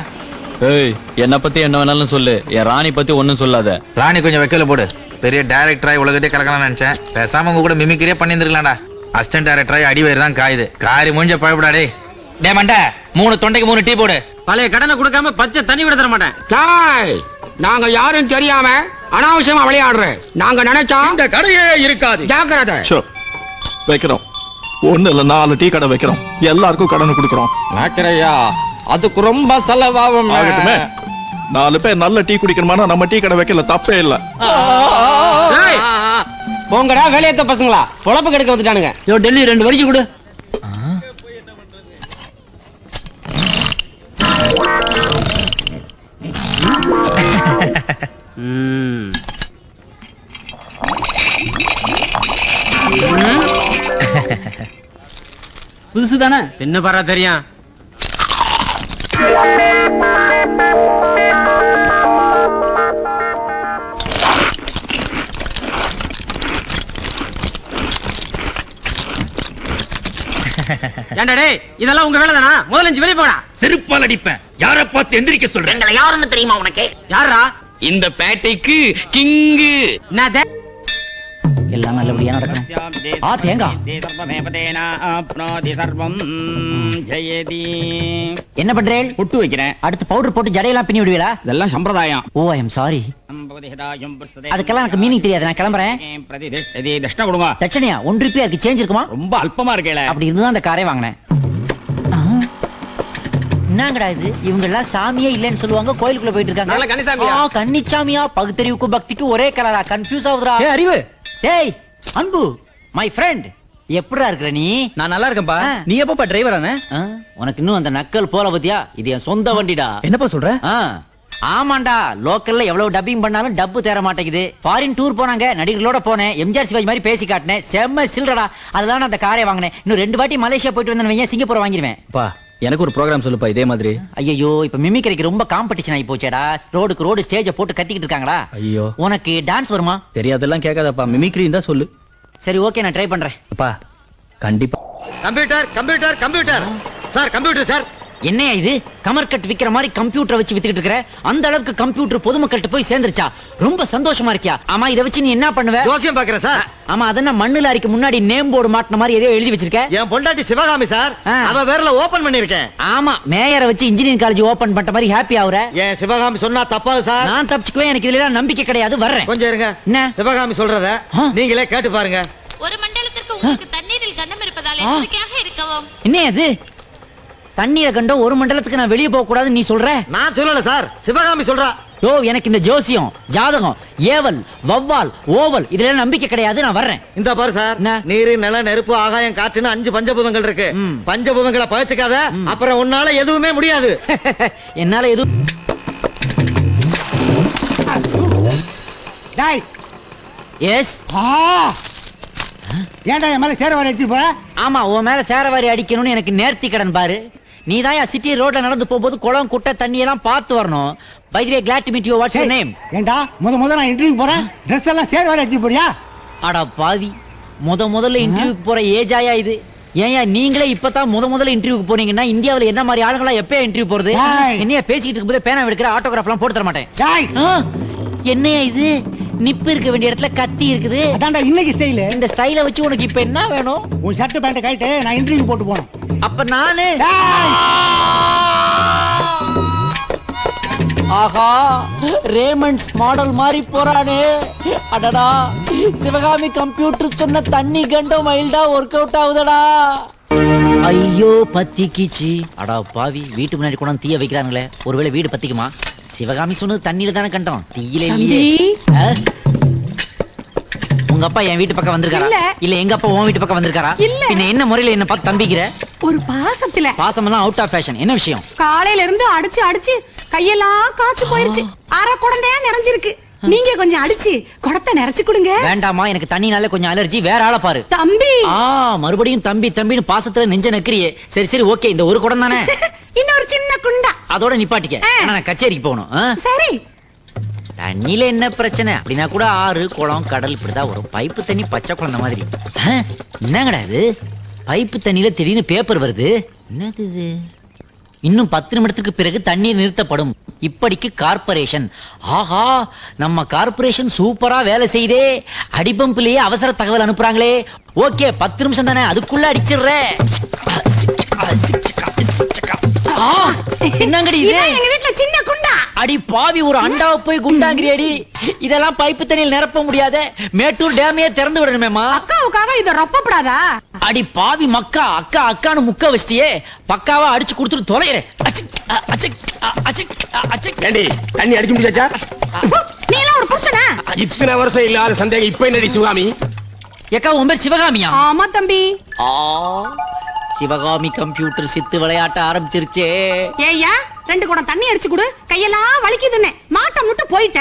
S12: ஏய் என்ன பத்தி என்ன வேணாலும் சொல்லு, என் ராணி பத்தி ஒன்னும் சொல்லாத.
S18: ராணி கொஞ்சம் வைக்கல போடு. பெரிய டைரக்டராய் உலகத்தே கலக்கலாம்னு நினைச்சேன். பேசாம உங்க கூட மிமிக்கிரியே பண்ணியிருந்துருக்கலாம்டா. அசிஸ்டன்ட் டைரக்டராய் அடிவயிறு தான் காயுது. காரி மூஞ்ச பழப்படாடே. டே மண்ட 3 தொண்டைக்கு 3 டீ போடு.
S20: பழைய கடனை கொடுக்காம பச்சை தண்ணி விட தர மாட்டேன். நாங்க யாரும் தெரியாம அனாவசியமா விளையாடுறேன். நாங்க நினைச்சா இந்த கடையே இருக்காது. ஜாக்கிரதை.
S11: வைக்கிறோம். ஒண்ணு இல்ல 4 டீ கடை வைக்கிறோம். எல்லாருக்கும் கடன் கொடுக்கறோம்.
S20: நாக்கரையா அதுக்கு ரொம்ப செலவாகும்.
S11: 4 பேர் நல்ல டீ குடிக்கணுமானா நம்ம டீ கடை வைக்கல, தப்பே இல்ல.
S20: போங்கடா வேலையத்த பசங்களா, பொழப்பு கெடுக்க வந்துட்டானுங்க.
S12: டெல்லி 2 வரைக்கும் கொடு.
S20: புதுசு தானே, என்ன பாரா தெரியும். ஏண்டா டேய் இதெல்லாம் உங்க வேலை தானா? முதல்ல 5 வெளிய போடா.
S18: செருப்பால் அடிப்பேன். யாரை பார்த்து எந்திரிக்க சொல்றேன்?
S17: எங்களை யாருன்னு தெரியுமா உனக்கு?
S20: யாரா?
S18: இந்த பேட்டைக்கு கிங்கு.
S20: என்னது?
S12: எல்லாம் நல்லபடியா நடக்கணும். தேங்காய் என்ன பண்றேன்?
S20: பொட்டு வைக்கிறேன்.
S12: அடுத்து பவுடர் போட்டு ஜடையெல்லாம் பின்னி விடுவீங்களா?
S20: இதெல்லாம் சம்பிரதாயம்.
S12: ஓ ஐ எம் சாரி. அதுக்கெல்லாம் எனக்கு மீனிங் தெரியாது. நான் கிளம்புறேன்.
S20: தட்சணை கொடுங்க.
S12: தட்சணையா? 1 ரூபாய் இருக்கு. சேஞ்ச் இருக்குமா?
S20: ரொம்ப அல்பமா இருக்கேல.
S12: அப்படி இருந்துதான் அந்த காரை வாங்கினேன். என்னங்கடா இது? இவங்க எல்லாம் சாமியே இல்லன்னு சொல்லுவாங்க, கோயிலுக்குள்ள போயிட்டு இருக்காங்க.
S20: கன்னிசாமியா?
S12: கன்னிச்சாமியா? பகுத்தறிவுக்கும் பக்திக்கும் ஒரே கலரா? கன்ஃபியூஸ் ஆகுதுடா.
S20: அறிவு.
S12: டேய் அன்பு மை ஃப்ரெண்ட், எப்படிடா இருக்கற நீ?
S20: நான் நல்லா இருக்கேன்பா. நீ எப்பப்பா டிரைவர் ஆன?
S12: உனக்கு இன்னும் அந்த நக்கல் போல பத்தியா? இது என் சொந்த வண்டிடா.
S20: என்னப்பா சொல்ற?
S12: ஆமாண்டா, லோக்கல்ல எவ்வளவு டப்பிங் பண்ணாலும் டப்பு தேர மாட்டேங்குது. ஃபாரின் டூர் போனாங்க, நடிகர்களோட போனேன், எம்ஜிஆர் சிவாஜி மாதிரி பேசி காட்டினேன், செம்ம சில்றடா. அதெல்லாம் அந்த காரை வாங்கினேன். இன்னும் 2 வாட்டி மலேசியா போயிட்டு வந்தேன், சிங்கப்பூர் வாங்கிடுவேன்.
S20: எனக்கு ஒரு ப்ரோகிராம் சொல்லுப்பா இதே மாதிரி.
S12: ஐயோ இப்ப மிமிக்ரிக்கு ரொம்ப காம்படிஷன் ஆகி போச்சேடா. ரோடுக்கு ரோடு ஸ்டேஜ போட்டு கத்திக்கிட்டு இருக்காங்களா.
S20: ஐயோ
S12: உனக்கு டான்ஸ் வருமா?
S20: தெரியாதெல்லாம் கேட்காதப்பா, மிமிக்ரி தான் சொல்லு.
S12: சரி ஓகே, நான் ட்ரை பண்றேன்.
S20: அப்பா கண்டிப்பா.
S7: Computer computer computer sir, computer sir.
S12: என்னையா இது? கமர்கட் விக்கிற மாதிரி கம்ப்யூட்டர் வச்சு வித்துக்கிட்டு இருக்கிற? அந்த அளவுக்கு கம்ப்யூட்டர் பொதுமக்கள்கிட்ட போய் சேர்ந்துருச்சா? ரொம்ப சந்தோஷமா இருக்கியா? ஆமா, இதை வச்சு நீ என்ன பண்ணுவ?
S7: ஜோசியம் பாக்குறேன் சார்.
S12: ஆமா, அதென்ன மண்ணுல அரிக்கு முன்னாடி நேம் போர்டு மாட்டின மாதிரி எதையோ எழுதி வச்சிருக்க.
S7: என் பொண்டாட்டி சிவகாமி சார், அவ பேர்ல ஓபன் பண்ணிருக்கேன்.
S12: ஆமா, மேயரை வச்சு இன்ஜினியரிங் காலேஜ் ஓபன் பண்ணிட்ட மாதிரி ஹாப்பி ஆகுற.
S7: என் சிவகாமி சொன்னா தப்பாது சார்.
S12: நான் தப்பிச்சுக்குவேன், எனக்கு இதுல நம்பிக்கை கிடையாது. வர்றேன்.
S7: கொஞ்சம் இருங்க. என்ன சிவகாமி சொல்றத நீங்களே கேட்டு பாருங்க.
S21: ஒரு மண்டலத்திற்கு உங்களுக்கு தண்ணீரில் கண்டம் இருப்பதால் எச்சரிக்கையாக இருக்கவும்.
S12: என்ன அது? தண்ணீரை கண்டோ 1 மண்டலத்துக்கு நான் வெளியே போக கூடாது நீ சொல்ற?
S7: நான் சொல்லல சார், சிவகாமி சொல்றா.
S12: யோ, எனக்கு இந்த ஜோசியம், ஜாதகம், ஏவல், வவ்வால், ஓவல் இதுல நம்பிக்கை கிடையாது. நான் வர்றேன்.
S7: இந்த பாரு சார், நீரு, நில, நெருப்பு, ஆகாயம், காற்றுன்னு 5 பஞ்சபூதங்கள் இருக்கு. பஞ்சபூதங்களை பழச்சுக்காத, அப்புறம் உன்னால எதுவுமே முடியாது.
S12: என்னால எதுவும் எஸ்.
S20: ஏன்டா என் மேல சேரவாரி அடிச்சிட்டு போற?
S12: ஆமா, உன் மேல சேரவாரி அடிக்கணும்னு எனக்கு நேர்த்தி கடன் பாரு. நீ தான் சிட்டி ரோட்ல நடந்து போகும்போது குளம் குட்டை தண்ணி எல்லாம் பார்த்து வரணும். By the way, glad to meet you. What's your name?
S20: ஏண்டா முத நான் இன்டர்வியூ போறேன், Dress எல்லாம் சேரவாரி அடிச்சிட்டு போறியா?
S12: அட பாவி, முதல்ல இன்டர்வியூக்கு போற ஏஜ் ஆயா இது? ஏயா நீங்களே இப்பதான் முதல்ல இன்டர்வியூக்கு போனீங்கன்னா இந்தியாவுல என்ன மாதிரி ஆளுங்களா எப்ப இன்டர்வியூ போறது? என்னைய பேசிக்கிட்டு இருக்கும்போது பேனா எடுக்கிற, ஆட்டோகிராஃப் எல்லாம் போட்டு தர மாட்டேன். என்னையா இது? நிப்பு இருக்க வேண்டிய இடத்துல கத்தி இருக்குது.
S20: அதான்டா இன்னைக்கு ஸ்டைல்.
S12: இந்த ஸ்டைல வச்சு உனக்கு இப்ப என்ன வேணும்?
S20: உன் ஷர்ட் பேண்ட் கைட்டு நான் இன்டர்வியூ போட்டு போறேன்.
S12: அப்ப நானு ஆஹா, ரேமண்ட்ஸ் மாடல் மாதிரி போறானே. அடடா, சிவகாமி கம்ப்யூட்டர் சொன்ன தண்ணி கண்டம் மைல்டா ஒர்க் அவுட் ஆகுதடா. ஐயோ பத்திக்கிச்சு. அடா பாவி, வீட்டு முன்னாடி கூட தீய வைக்கிறாங்களே, ஒருவேளை வீடு பத்திக்குமா? சிவகாமி சொன்னது தண்ணியில தானே கண்டோம், தீயில இல்லையே. உங்க அப்பா என் வீட்டு பக்கம் வந்திருக்காரா? இல்ல எங்க அப்பா உன் வீட்டு பக்கம் வந்திருக்காரா? பின்ன என்ன முறையில என்ன பார்த்து தம்பிக்கிற?
S5: ஒரு பாசத்துல.
S12: பாசமெல்லாம் அவுட் ஆஃப் ஃபேஷன். என்ன விஷயம்?
S5: காலையில இருந்து அடிச்சு கையெல்லாம் காய்ச்சி போயிருச்சு. அரை குழந்தையா நிறைஞ்சிருக்கு. நீங்க கொஞ்சம் அடிச்சு குடத்தை நிறைச்சு கொடுங்க.
S12: வேண்டாமா, எனக்கு தண்ணினால கொஞ்சம் அலர்ஜி. வேற ஆளை பாரு.
S5: தம்பி.
S12: மறுபடியும் தம்பி தம்பின்னு பாசத்துல நெஞ்ச நக்கிரியே. சரி சரி ஓகே, இந்த ஒரு குடம் தானே.
S5: இன்னொரு சின்ன குண்டா
S12: அதோட நிப்பாட்டிக்க. ஆனா நான் கச்சேரிக்கு போகணும்.
S5: சரி.
S12: தண்ணியில என்ன பிரச்சனை? அப்படின்னா கூட ஆறு குளம் கடல் இப்படிதான் வரும். பைப்பு தண்ணி பச்சை குழந்த மாதிரி. என்னங்கடா இது? பைப்பு தண்ணியில திடீர்னு பேப்பர் வருது. என்னது இது? இன்னும் 10 நிமிடத்துக்கு பிறகு தண்ணீர் நிறுத்தப்படும். இப்படிக்கு கார்பரேஷன். ஆஹா, நம்ம கார்பரேஷன் சூப்பரா வேலை செய்தே. அடிபம்பிலேயே அவசர தகவல் அனுப்புறாங்களே. ஓகே, 10 நிமிஷம் தானே, அதுக்குள்ள அடிச்சிடுறேன். என்னங்கடி இது?
S5: எங்க வீட்ல சின்ன குண்டா.
S12: அடி பாவி, ஒரு அண்டாவை போய் குண்டாங்கிறியடி. இதெல்லாம் பைப்பு தண்ணியில் நிரப்ப முடியாத. மேட்டூர் டேமையே திறந்து விடணுமேமா.
S5: அக்காவுக்காக இத ரொப்பப்படாதா?
S12: அடி பாவி மக்கா, அக்கா அக்கான்னு முக்க வச்சிட்டியே. பக்காவா அடிச்சு கொடுத்துட்டு தொலைகிறேன்.
S20: தண்ணி அடிச்சு முடிச்சாச்சா?
S5: நீ எல்லாம் ஒரு புருஷனா?
S20: இத்தனை வருஷம் இல்லாத சந்தேகம் இப்ப என்னடி சிவகாமி?
S12: ஏக்கா உன் பேர் சிவகாமியா?
S5: ஆமா தம்பி.
S12: சிவகாமி கம்ப்யூட்டர் சித்து விளையாட்ட ஆரம்பிச்சிருச்சே.
S5: ஏய்யா, 2 குடம் தண்ணி அடிச்சு கொடு. கையெல்லாம் வலிக்குதுன்னு மாட்டம் முட்டு போயிட்ட.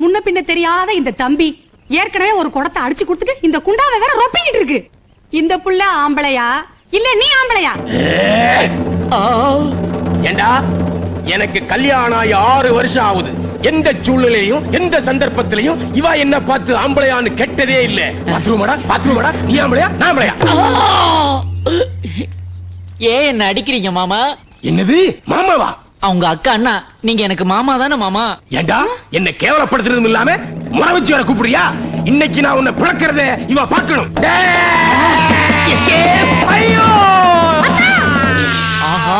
S5: முன்ன பின்ன தெரியாத இந்த தம்பி ஏற்கனவே ஒரு குடத்தை அடிச்சு கொடுத்துட்டு இந்த குண்டாவை வேற ரொப்பிக்கிட்டு இருக்கு. இந்த புள்ள ஆம்பளையா இல்ல நீ ஆம்பளையா?
S20: ஏண்டா, எனக்கு கல்யாணம் ஆகி 6 வருஷம் ஆகுது. எந்த சூழ்நிலையும் எந்த சந்தர்ப்பத்திலையும் இவ என்ன பார்த்து ஆம்பளையான்னு கெட்டதே இல்ல. பாத்ரூமடா நீ ஆம்பளையா நான் ஆம்பளையா?
S12: ஏன் என்ன அடிக்கிறீங்க மாமா?
S20: என்னது மாமாவா?
S12: அவங்க அக்கா அண்ணா, நீங்க எனக்கு மாமா தானே மாமா?
S20: ஏண்டா, என்ன கேவலப்படுத்துறதும் இல்லாம முறை வச்சு வர கூப்பிடுறியா? இன்னைக்கு நான் உன்னை பிளக்கிறத இவ பார்க்கணும்.
S12: ஐயோ! ஆஹா,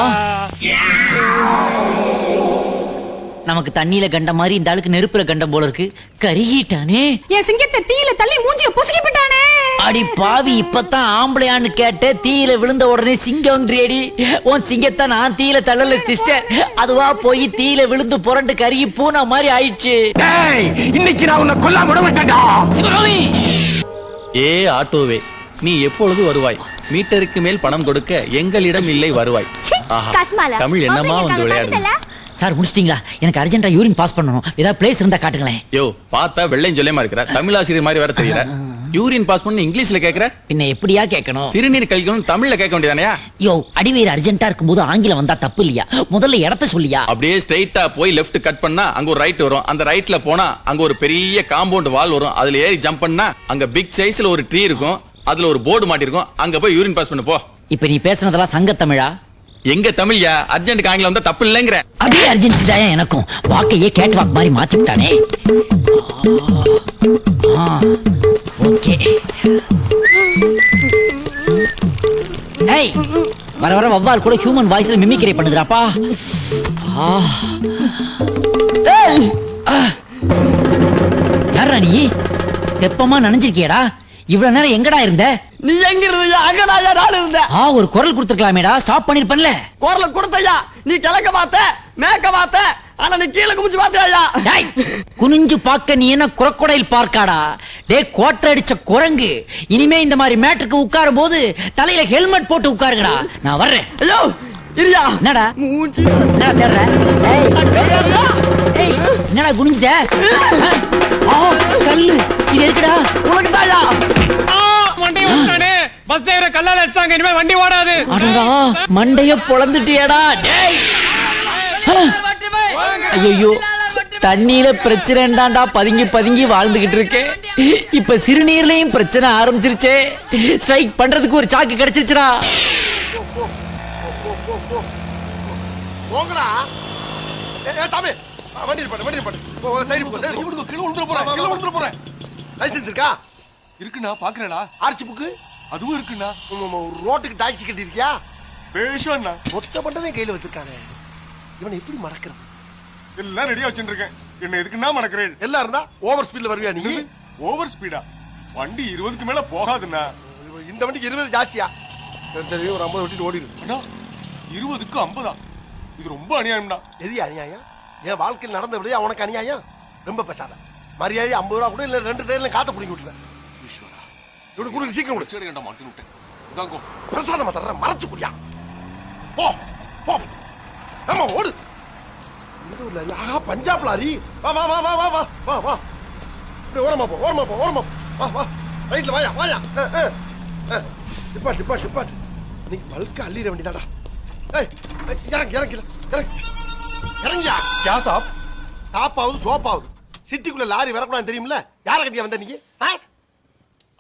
S12: நமக்கு தண்ணியில கண்ட மாதிரி இந்த ஆளுக்கு நெருப்புல கண்டம் போல இருக்கு. கருகிட்டானே.
S5: என் சிங்கத்தை தீயில தள்ளி மூஞ்சிய பொசுக்கி விட்டானே.
S12: அடி பாவி, இப்பதான் ஆம்பளையான்னு கேட்ட. தீயில விழுந்த உடனே சிங்கம்ன்றியடி. உன் சிங்கத்தை நான் தீயில தள்ளல சிஸ்டர். அதுவா போய் தீயில விழுந்து புரண்டு கருகி பூனா மாதிரி ஆயிடுச்சு.
S20: இன்னைக்கு நான் உன்னை கொல்லாம விட மாட்டேன்டா.
S12: சிவகாமி.
S19: ஏ ஆட்டோவே, நீ எப்பொழுது வருவாய்? மீட்டருக்கு மேல் பணம் கொடுக்க எங்களிடம் இல்லை வருவாய். தமிழ் என்னமா வந்து விளையாடுது?
S12: சார் முடிச்சிட்டீங்களா? எனக்கு அர்ஜென்ட்டா யூரின் பாஸ் பண்ணணும். ஏதாவது பிளேஸ் இருந்தா காட்டுங்களேன்.
S19: யோ, பார்த்தா வெள்ளையும் சொல்லேமா இருக்கிற. தமிழ் ஆசிரியர் மாதிரி வேற தெரியற. யூரின் பாஸ் பண்ணி இங்கிலீஷ்ல கேக்குற.
S12: பின்ன எப்படியா கேட்கணும்?
S19: சிறுநீர் கழிக்கணும் தமிழ்ல கேட்க வேண்டியதானயா?
S12: யோ, அடிவயிறு அர்ஜென்ட்டா இருக்கும்போது ஆங்கிலம் வந்தா தப்பு இல்லையா? முதல்ல இடத்த சொல்லியா.
S19: அப்படியே ஸ்ட்ரைட்டா போய் லெஃப்ட் கட் பண்ணா அங்க ஒரு ரைட் வரும். அந்த ரைட்ல போனா அங்க ஒரு பெரிய காம்பவுண்ட் வால் வரும். அதுல ஏறி ஜம்ப் பண்ணா அங்க பிக் சைஸ்ல ஒரு ட்ரீ இருக்கும். அதுல ஒரு போர்டு மாட்டிருக்கும். அங்க போய் யூரின் பாஸ் பண்ணு போ.
S12: இப்ப நீ பேசுனதெல்லாம் சங்க தமிழா?
S19: எங்க தமிழ்யா? அர்ஜென்ட் ஆங்கிலம் வந்தா தப்பு இல்லங்கற.
S12: அதே அர்ஜென்சி தான் எனக்கும். வாக்கையே கேட் வாக் மாதிரி மாத்தி விட்டானே. ஓகே. ஏய், வர வர வவ்வால் கூட ஹியூமன் வாய்ஸ்ல மிமிக்ரி பண்ணுதுறாப்பா. யாரா நீ? தெப்பமா நனைஞ்சிருக்கியடா. இவ்வளவு நேரம் எங்கடா இருந்த?
S20: நீ எங்க இருந்தியா? அங்கதான் நான் இருந்த.
S12: ஒரு குரல் கொடுத்துருக்கலாமேடா. ஸ்டாப் பண்ணிருப்பேன்ல.
S20: குரல கொடுத்தையா? நீ கிழக்க பார்த்த மேக்க பார்த்த, ஆனா நீ கீழே குமிச்சு பார்த்தியா?
S12: குனிஞ்சு பார்க்க நீ என்ன குரக்கொடையில் பார்க்காடா? டே, கோட்டை அடிச்ச குரங்கு. இனிமே இந்த மாதிரி மேட்டுக்கு உட்காரும் போது தலையில ஹெல்மெட் போட்டு உட்காருங்கடா. நான் வர்றேன்.
S20: ஐயோ இரியா.
S12: என்னடா
S20: மூஞ்சி
S12: என்னடா தேடுற? என்னடா குனிஞ்ச? கல்லு இது எதுக்குடா?
S20: உனக்கு தாயா?
S11: வண்டி ஓட்டானே. பஸ் டிரைவரை கல்லால அடிச்சாங்க. இனிமே வண்டி ஓடாது.
S12: அடடா, மண்டைய பொளந்துட்டியேடா. டேய், ஐயோ, தண்ணீர பிரச்சனைடாண்டா பதுங்கி பதுங்கி வாழ்ந்துகிட்டு இருக்கேன். இப்ப சிறுநீர்லயும் பிரச்சனை ஆரம்பிச்சிருச்சே. ஸ்ட்ரைக் பண்றதுக்கு ஒரு சாக்கு கிடைச்சிருச்சுடா.
S3: போங்கடா. தம்பி, வண்டி நிப்பாட்டு. சைடு போ. கீழ விழுந்துற போறேன். லைசென்ஸ் இருக்கா?
S10: இருக்குண்ணா, பாக்குறேனா?
S3: ஆர்ச்சி புக்கு
S10: அதுவும் இருக்குண்ணா.
S3: ரோட்டுக்கு டாக்ஸி கட்டி இருக்கியா?
S10: பேஷண்ணா.
S3: மொத்த பட்டமே கையில வச்சிருக்கானே. இவனை எப்படி மடக்கிறது?
S10: எல்லாம் ரெடியா வச்சுட்டு இருக்கேன். என்ன எதுக்குன்னா மடக்கிறேன்?
S3: எல்லாம் இருந்தா ஓவர் ஸ்பீட்ல வருவியா நீ?
S10: Over speedo? வண்டி 20க்கு மேல போகாதுண்ணா.
S3: இந்த வண்டிக்கு 20 ஜாஸ்தியா? சரி, ஒரு 50 விட்டுட்டு ஓடிடு.
S10: அண்ணா, 20க்கு 50. இது ரொம்ப அநியாயம்டா.
S3: எது அநியாயம்? என் வாழ்க்கையில் நடந்த விட உனக்கு அநியாயம்? ரொம்ப பேசாத. மரியாதை 50 ரூபா கூட இல்ல 2 ட்ரெயின்ல காத்த பிடிங்கி விட்டுறேன். குடு சீக்கிரம் விடு.
S10: சரி, மாட்டு விட்டேன். இதாங்கோ
S3: பிரசாதமா தர்றேன். மறைச்சு குடியா. போ போ. ஆமா ஓடு. இந்த ஊர்ல இல்ல. ஆஹா பஞ்சாப் லாரி. வா வா வா வா வா வா வா வா. இப்படி ஓரமா போ ஓரமா போ ஓரமா போ. வா வா. ரைட்ல வாயா வாயா. Depot depot depot. நீ பல்க அள்ளிட வேண்டியதாடா. ஏய் இறங்க இறங்க இறங்க. இறங்கியா?
S11: क्या साहब?
S3: டாப்பாவது சோப்பாவது. சிட்டிக்குள்ள லாரி வரக்கூடாது தெரியுமில்ல? யார கட்டியா வந்த நீங்க?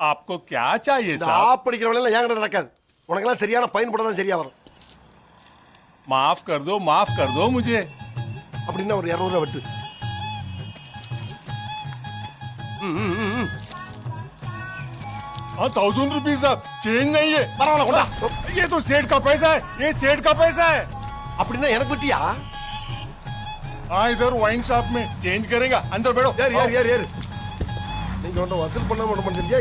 S11: आपको क्या चाहिए साहब?
S3: சாப் படிக்கிறவங்க எல்லாம் ஏங்கட நடக்காது. உனக்கெல்லாம் சரியான பயன்பட தான் சரியா வரும்.
S11: माफ कर दो मुझे.
S3: அப்படின்னா ஒரு 200 ரூபாய் வெட்டு.
S11: हाँ 1000 रुपीज साहब चेंज नहीं है.
S3: பரவாயில்ல
S11: ये तो सेठ का पैसा है. ये सेठ का पैसा है.
S3: அப்படின்னா எனக்கு வெட்டியா?
S11: हाँ इधर वाइन शॉप में चेंज करेगा. अंदर बैठो.
S3: ஏறு நீங்க ஒன்றும் வசூல் பண்ண மாட்டேங்க.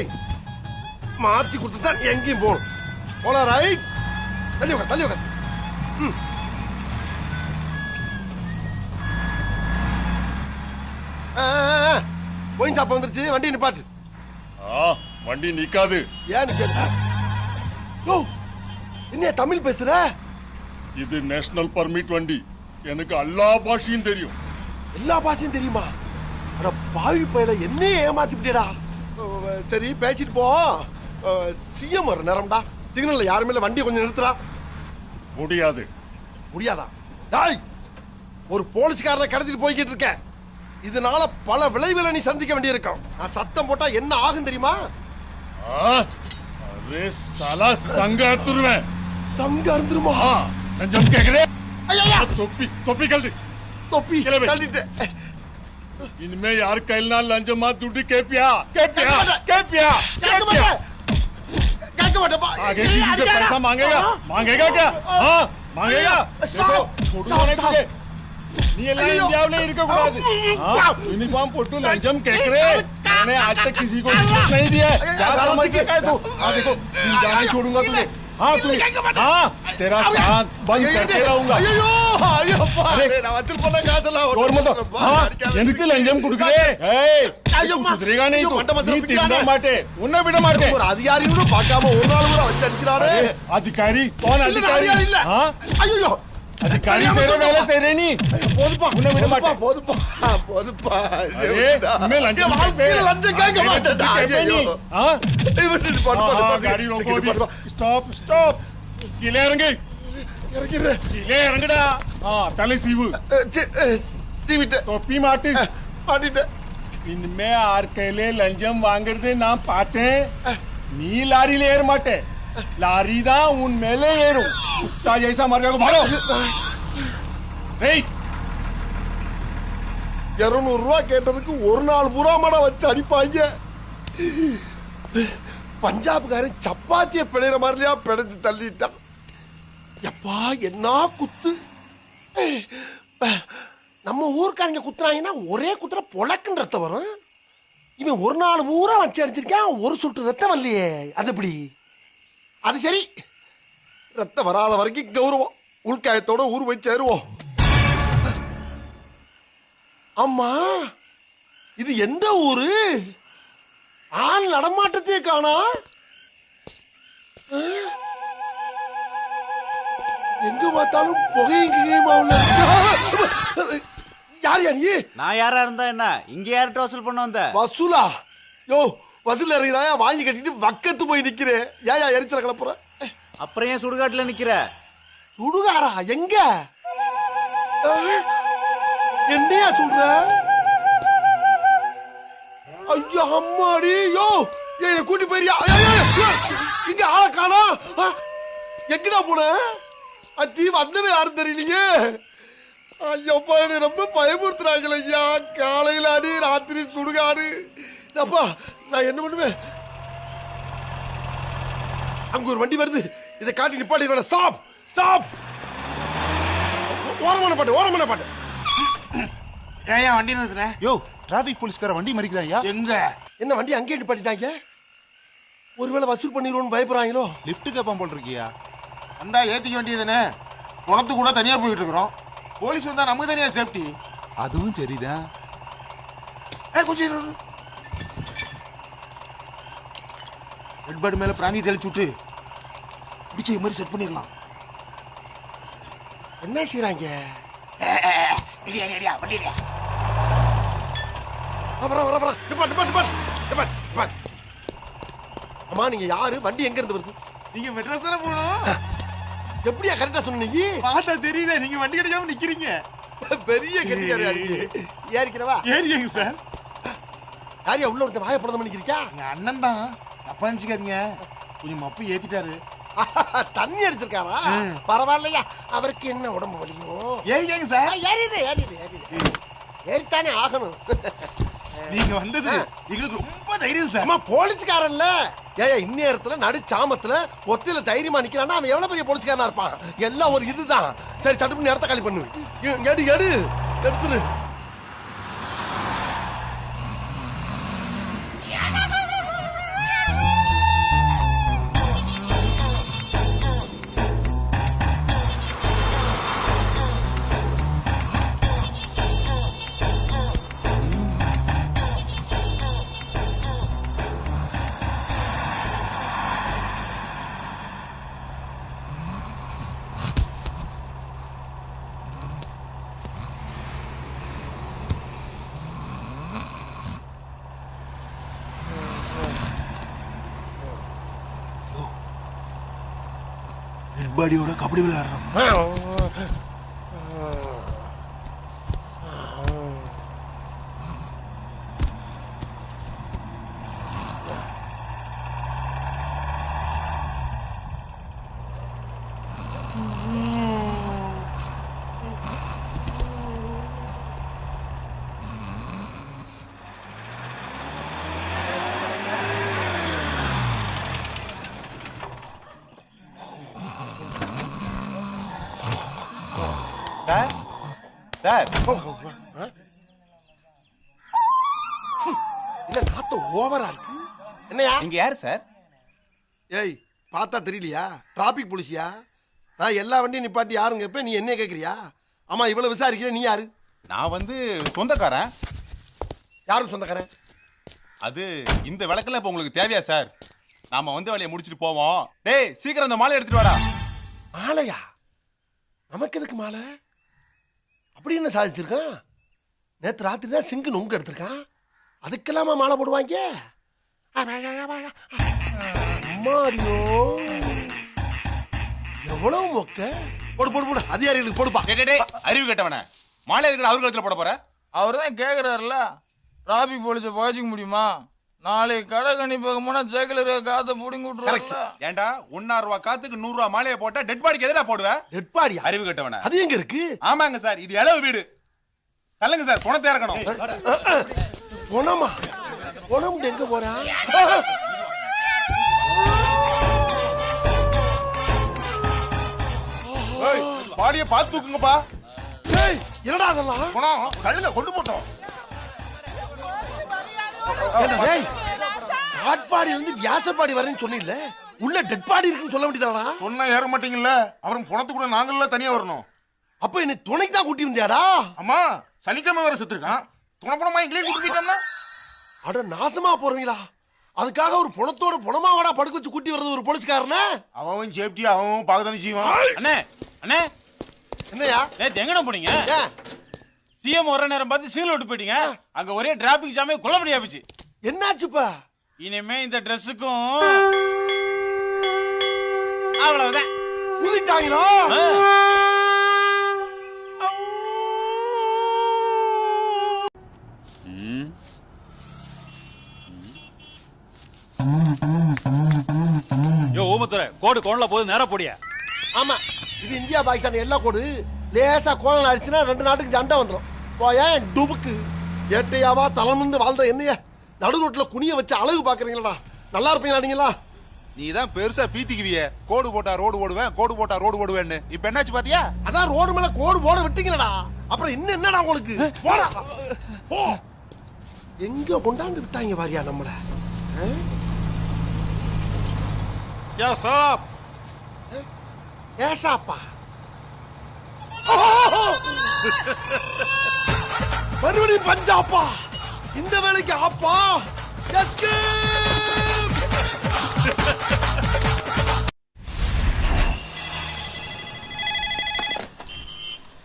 S3: மாத்தி கொடுத்துட்டா எங்கேயும் போகணும். போலாம் ரைட். தள்ளி உட்கார். ஒயின் ஷாப் வந்துருச்சு. வண்டி நிப்பாட்டு.
S11: வண்டி நிக்காது.
S3: ஏன் என்ன தமிழ் பேசுற?
S11: இது நேஷனல் பர்மிட் வண்டி. எனக்கு எல்லா பாஷையும் தெரியும்.
S3: எல்லா பாஷையும் தெரியுமா? அட பாவி பையல என்ன ஏமாத்திட்டேடா. சரி பேசிட்டு போ. சிஎம் வர நேரம்டா. சிக்னல்ல யாருமே இல்ல. வண்டி கொஞ்சம் நிறுத்துறா. முடியாதா? டாய் ஒரு போலீஸ்காரனை கடத்திட்டு போய்கிட்டு இருக்கேன். இதனால பல விளைவுகளை நீ சந்திக்க வேண்டியிருக்கும். நான் சத்தம் போட்டா என்ன ஆகும் தெரியுமா?
S11: அரே साला संग अतुरवे.
S3: संग अतुरमा.
S11: लंजम केकरे.
S3: ஐயா
S11: टोपी कल दी.
S3: टोपी கழட்டிட்டே.
S11: इनमें यार कहना लंजम मत टूटी के पिया.
S3: கேட்க மாட்டேப்பா.
S11: आगे किसी से पैसा मांगेगा क्या? हाँ मांगेगा. देखो फोटो बनाने के நீ எல்லாம் இந்தியாவுல இருக்க கூடாது. यूनिफॉर्म போட்டு लंजम केकरे. मैंने आज तक किसी को नहीं दिया. क्या समझ के कह तू? हाँ देखो जिंदा नहीं छोड़ूंगा तुझे. हाँ तेरा साथ बंद करके रहूंगा. எனக்கு லஞ்சம் கொடுக்கறே. சுதரேகா नहीं तू. நீ திண்ட மாட்டே. உன்னை விட மாட்டே.
S3: ஒரு அதிகாரியோட பார்க்காம ஒரு நாள் கூட வச்சு அடிக்கிறானே.
S11: अधिकारी कौन अधिकारी? हाँ
S3: ஐயோ
S11: अधिकारी से வேலை செய்றேனி.
S3: போதுப்பா.
S11: உன்னை விட மாட்டே.
S3: போதுப்பா.
S11: मैं लंजम
S3: கேட்க மாட்டேன்டா. ஐயோ
S11: हाँ
S3: விட்டுட்டு போடு.
S11: गाड़ी रोको. स्टॉप கீழே இறங்கு.
S3: இறங்கிடுறேன்.
S11: கீழே இறங்குடா. தலை சீவு.
S3: சீவிட்டு
S11: தொப்பி மாட்டிட்டு. इनमें आर कहले लंजम वांगरदे नाम पाते. नी लारी ले माटे. लारी दा उन मेले येरू. कुत्ता जैसा मर जाएगा. भागो. ரைட்
S3: 200 ரூபாய் கேட்டதுக்கு ஒரு நாள் பூரா மட வச்சு அடிப்பாங்க. பஞ்சாப்காரன் சப்பாத்திய பிழைற மாதிரியா பிழைச்சு தள்ளிட்டான். எப்பா என்ன குத்து. நம்ம ஊர்க்காரங்க குத்துறாங்கன்னா ஒரே குத்துற பொழக்குன்னு ரத்தம் வரும். இவன் ஒரு நாள் பூரா வச்சு அடிச்சிருக்கான். ஒரு சுட்டு ரத்தம் வரலையே. அது எப்படி? அது சரி, ரத்தம் வராத வரைக்கும் கௌரவம். உள்காயத்தோட ஊர் போய் சேருவோம். அம்மா இது எந்த ஊரு? ஆள் நடமாட்டத்தையே காணா. எங்க பார்த்தாலும் புகையுமா உள்ள. யார் நீ?
S4: நான் யாரா இருந்தா என்ன? இங்க யார்கிட்ட வசூல் பண்ண வந்த?
S3: வசூலா? யோ வசூல் இறங்கிறாயா? வாங்கி கட்டிட்டு வக்கத்து போய் நிக்கிறேன். ஏயா எரிச்சல கிளப்புற?
S4: அப்புறம் ஏன் சுடுகாட்டுல நிக்கிற?
S3: சுடுகாடா? எங்க? என்னையா சொல்ற? ஐயோ அம்மாடி. யோ என்ன கூட்டி போயிரியா? இங்க ஆள காணா. எங்கடா போன? அத்தி வந்தவே யாரும் தெரியலையே. ஐயோப்பா என்ன ரொம்ப பயமுறுத்துறாங்களே ஐயா. காலையில அடி ராத்திரி சுடுகாடு. அப்பா நான் என்ன பண்ணுவேன்? அங்க ஒரு வண்டி வருது. இதை காட்டி நிப்பாட்டி. Stop stop. ஓரமான பாட்டு.
S4: ஏன் வண்டி நிறுத்துற?
S8: யோ டிராபிக் போலீஸ்கார வண்டி மறிக்கிறாயா?
S4: எங்க?
S3: என்ன வண்டி அங்கே நிப்பாட்டிட்டாங்க? ஒருவேளை வசூல் பண்ணிடுவோம்னு பயப்படுறாங்களோ?
S8: லிஃப்ட் கேப்பான் போல் இருக்கியா?
S4: வந்தா ஏத்திக்க வேண்டியதுன்னு குளத்து கூட தனியா போயிட்டு இருக்கிறோம். போலீஸ் வந்தா நமக்கு தனியா சேஃப்டி.
S8: அதுவும் சரிதான்.
S3: கொஞ்சம்
S4: ரெட் பேர்டு மேல பிராந்தி தெளிச்சு விட்டு பிடிச்ச மாதிரி செட் பண்ணிடலாம்.
S3: என்ன செய்யறாங்க? அம்மா நீங்க யாரு? வண்டி எங்க இருந்து வருது?
S4: நீங்க மெட்ராஸ் தானே போகணும்.
S3: எப்படியா கரெக்டா சொன்னீங்க?
S4: பார்த்தா தெரியுதே நீங்க வண்டி கிடைக்காம நிக்கிறீங்க.
S3: பெரிய கெட்டிக்காரா நீங்க. ஏறிக்கிறவா?
S4: ஏறிங்க சார்.
S3: யாரையா உள்ள ஒருத்த வாயை படமா நிக்கிறீங்க?
S4: எங்க அண்ணன் தான். தப்பா நினைச்சுக்காதீங்க. கொஞ்சம் மப்பு ஏத்திட்டாரு.
S3: தண்ணி அடிச்சிருக்காரா? பரவாயில்லையா, அவருக்கு என்ன உடம்பு வலியும்?
S4: ஏறிக்கங்க சார்.
S3: ஏறித்தானே ஆகணும்.
S4: நீங்க வந்தது எங்களுக்கு ரொம்ப தைரியம் சார்.
S3: அம்மா போலீஸ்காரன்ல ஏயா இந்நேரத்துல நடு சாமத்துல ஒத்தில தைரியமா நிக்கிறான்னா அவன் எவ்வளவு பெரிய போலீஸ்காரனா இருப்பான்? எல்லாம் ஒரு இதுதான். சரி சட்டுப்பு நேரத்தை காலி பண்ணு. எடுத்துரு.
S4: பாடியோட கபடி விளையாடுறோம்.
S8: சார் சார்
S3: இல்ல நாட்டம் ஓவரா இருக்கு. என்னையா?
S8: நீங்க யாரு சார்?
S3: ஏய் பார்த்தா தெரியலையா? டிராபிக் போலீஸியா? நான் எல்லா வண்டியும் நிப்பாட்டி யாருங்க கேப்ப, நீ என்ன கேக்குறியா? ஆமா இவ்வளவு விசாரிக்கிற நீ யாரு?
S8: நான் வந்து சொந்தக்காரன்.
S3: யாரும் சொந்தக்காரன்?
S8: அது இந்த விளக்கெல்லாம் இப்ப உங்களுக்கு தேவையா சார்? நாம வந்து வேலையை முடிச்சிட்டு போவோம். டேய் சீக்கிரம் அந்த மாலை எடுத்துட்டு வாடா.
S3: மாலையா? நமக்கு எதுக்கு மாலை? அப்படி என்ன சாதிச்சிருக்கான்? நேற்று ராத்திரி தான் சிங்கு நொங்கு எடுத்திருக்கான். அதுக்கெல்லாமா மாலை போடுவாங்க? அம்மாடியோ எவ்வளவு மொக்க. போடு போடு போடு, அதிகாரிகளுக்கு போடுப்பா.
S8: அறிவு கட்டவன மாலை இருக்கிற அவரு கழுத்துல போட போற?
S2: அவர் தான் கேக்குறாருல, டிராபிக் போலீஸை பாய்ச்சிக்க முடியுமா? நாளைக்கு கடை கண்ணி பார்க்க போனா ஜெகலர் காத்த புடிங்கி விட்டுருவாங்க.
S8: ஏண்டா 1,000 ரூபாய் காத்துக்கு 100 ரூபாய் மாலையை போட்டா டெட் பாடிக்கு எதிரா போடுவ?
S3: டெட் பாடியா?
S8: அறிவு கட்டவன.
S3: அது எங்க இருக்கு?
S8: ஆமாங்க சார், இது இளவு வீடு. சொல்லுங்க சார், பணத்தை இறக்கணும்.
S3: பணமா? பணம் எங்க போறா?
S8: பாடிய பார்த்து தூக்குங்கப்பா.
S3: ஏய் என்னடா அதெல்லாம்?
S4: பணம் கழுங்க கொண்டு போட்டோம்.
S3: ஏய் காட்பாடியில இருந்து வியாசப்பாடி வரேன்னு சொன்னீல்ல, உள்ள டெட் பாடி இருக்குன்னு சொல்ல வேண்டியதாடா?
S4: சொன்னா ஏற மாட்டீங்கல்ல, அவரும் பணத்து கூட நாங்கள்ல தனியா வரணும்.
S3: அப்ப என்ன துணைக்கு தான் கூட்டி வந்தியாடா?
S4: அம்மா சனிக்கிழமை வர செத்துருக்கான். துணைப்பணமா இங்கிலீஷ் கூட்டிட்டா?
S3: அட நாசமா போறீங்களா? அதுக்காக ஒரு பணத்தோட பணமாவாடா படுக்க வச்சு கூட்டி வர்றது ஒரு போலீஸ்காரன?
S4: அவன் சேஃப்டி அவன் பாக்கதானே செய்வான்.
S2: அண்ணே அண்ணே
S3: என்னையா?
S2: நேத்து எங்கண்ணே போனீங்க? சிஎம் வர நேரம் பார்த்து சீல் விட்டு போயிட்டீங்க. அங்க ஒரே டிராபிக் ஜாமே குளம்படி ஆயிடுச்சு.
S3: என்னாச்சுப்பா?
S2: இனிமே இந்த ட்ரெஸ்ஸுக்கும் அவ்வளவுதான்.
S3: ஊதிட்டாங்களா?
S6: யோ ஓமத்துற கோடு கோணல போது நேரா போடியா.
S3: ஆமா இது இந்தியா பாகிஸ்தான் எல்லா கோடு. லேசா கோணல் அடிச்சுனா 2 நாட்டுக்கு சண்டை வந்துடும். போயா டுபுக்கு. ஏட்டையாவா தலைமுந்து வாழ்ந்த என்னைய நடு ரோட்ல குனிய வச்சு அழகு பாக்குறீங்களா? நல்லா இருப்பீங்களா நீங்களா?
S8: நீ தான் பெருசா பீத்திக்குவிய. கோடு போட்டா ரோடு ஓடுவேன், கோடு போட்டா ரோடு ஓடுவேன்னு. இப்ப என்னாச்சு பாத்தியா?
S3: அதான் ரோடு மேல கோடு போட விட்டீங்களா? அப்புறம் இன்னும் என்னடா உங்களுக்கு? போடா போ. எங்க கொண்டாந்து விட்டாங்க பாரியா நம்மள?
S8: யா சாப்.
S3: ஏசாப்பா மறுபடியும் பஞ்சாப்பா. இந்த வேலைக்கு ஆப்பா.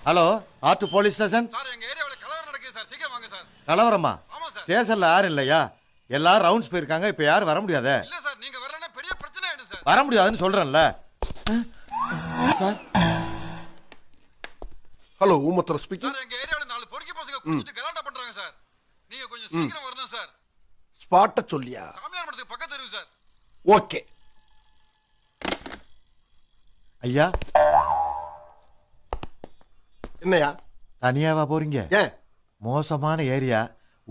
S7: ஹலோ ஆர்ட் போலீஸ் ஸ்டேஷன். கலவரமா? ஸ்டேஷன்ல யாரும் இல்லையா? எல்லாரும் ரவுண்ட்ஸ் போயிருக்காங்க. இப்ப யாரும் வர முடியாதே. வர முடியாதுன்னு சொல்றேன்ல சார்.
S3: Hello Oomathurai speaking. ஸ்பாட்ட சொல்லியா? ஓகே
S7: ஐயா.
S3: என்னையா
S7: தனியாவா போறீங்க?
S3: ஏன்?
S7: மோசமான ஏரியா.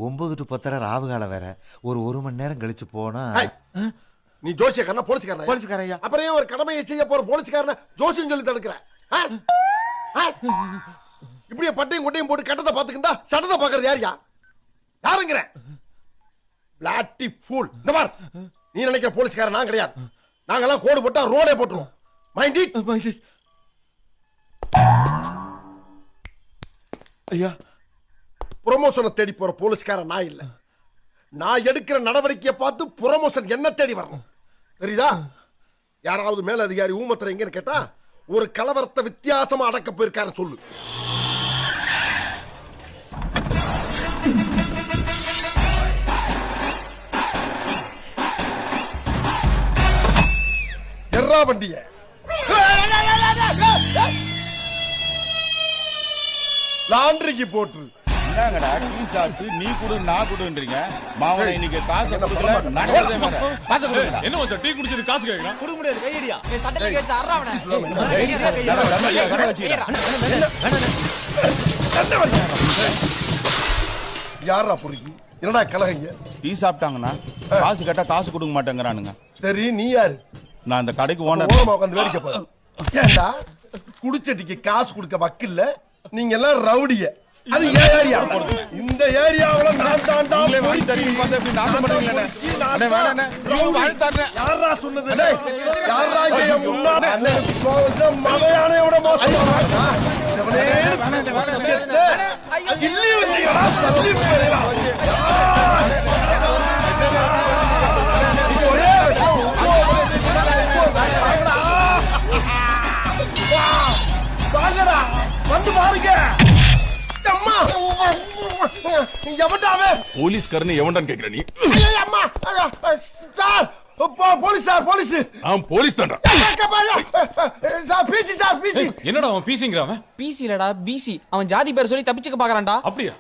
S7: 9 to 10 ராவு காலம் வேற. ஒரு மணி நேரம் கழிச்சு போனா.
S3: நீ ஜோசியக்காரனா போலீஸ்காரனா?
S7: போலீஸ்காரன் ஐயா.
S3: அப்புறம் ஏன் ஒரு கடமையை செய்ய போற போலீஸ்காரனா ஜோசியம் சொல்லி தடுக்கிற? இப்படியே பட்டையும் கொட்டையும் போட்டு கட்டத்தை பாத்துக்கிட்டா சட்டத்தை பாக்குறது யாரியா? யாருங்கிற? பிளாட்டி ஃபூல். இந்த பார், நீ நினைக்கிற போலீஸ்காரன் நான் கிடையாது. நாங்கெல்லாம் கோடு போட்டா ரோடே போட்டுருவோம். Mind it.
S7: ஐயா,
S3: ப்ரொமோஷனை தேடி போற போலீஸ்காரன் நான் இல்ல. நான் எடுக்கிற நடவடிக்கையை பார்த்து ப்ரொமோஷன் என்ன தேடி வரணும். தெரியுதா? யாராவது மேல அதிகாரி ஊமத்துறை எங்கன்னு கேட்டா ஒரு கலவரத்தை வித்தியாசமா அடக்க போயிருக்காருன்னு சொல்லு. எர்ரா வண்டிய லாண்டரிக்கு போட்டு
S10: என்னங்கடா டீ சாப்பிட்டு நீ குடு நான் குடுன்றீங்க. மாவனை இன்னைக்கு காசு கொடுக்கல நடக்கிறதே வேற. காசு கொடுங்க.
S6: என்ன மச்சான் டீ குடிச்சிட்டு காசு கேக்குறா?
S10: கொடுக்க முடியாது. கையடியா.
S6: ஏய் சட்டல கேச்ச அரறா அவனே.
S3: யாரா புரியுது? என்னடா கலகங்க?
S10: டீ சாப்பிட்டாங்கனா காசு கேட்டா காசு கொடுக்க மாட்டேங்கறானுங்க.
S3: சரி நீ யாரு?
S10: நான் அந்த கடைக்கு ஓனர்.
S3: ஓரமா உட்கார்ந்து வேடிக்கை பாரு. ஏண்டா குடிச்சடிக்கு காசு கொடுக்க வக்கில்ல? நீங்க எல்லாம் ரவுடிய. அது ஏரியா. இந்த ஏரியாவுல நான் தாண்டா போய் தெரியும் பார்த்தா இப்படி நாசம் பண்றீங்களே. அட வேணானே. நீ வாழ்த்தாறேன். யாரா சொன்னது? டேய் யாரா இங்க முன்னாடி அண்ணனுக்கு கோவம் மலையானையோட மோசமா. இவனே வேணானே. இல்லி வச்சிடா தள்ளி போறா. வாங்கடா வந்து பாருங்க. அம்மா எவன்டாவே
S10: போலீஸ்காரன் எவன்டான்னு கேக்குற நீ?
S3: அம்மா சார் போலீஸ் சார் போலீஸ்.
S10: அவன் போலீஸ் தான்டா.
S3: Sir busy sir busy.
S6: என்னடா அவன் பிசிங்கற அவன்?
S15: பிசி இல்லடா பிசி. அவன் ஜாதி பேர் சொல்லி தப்பிச்சுக்க பாக்குறான்டா.
S6: அப்படியே?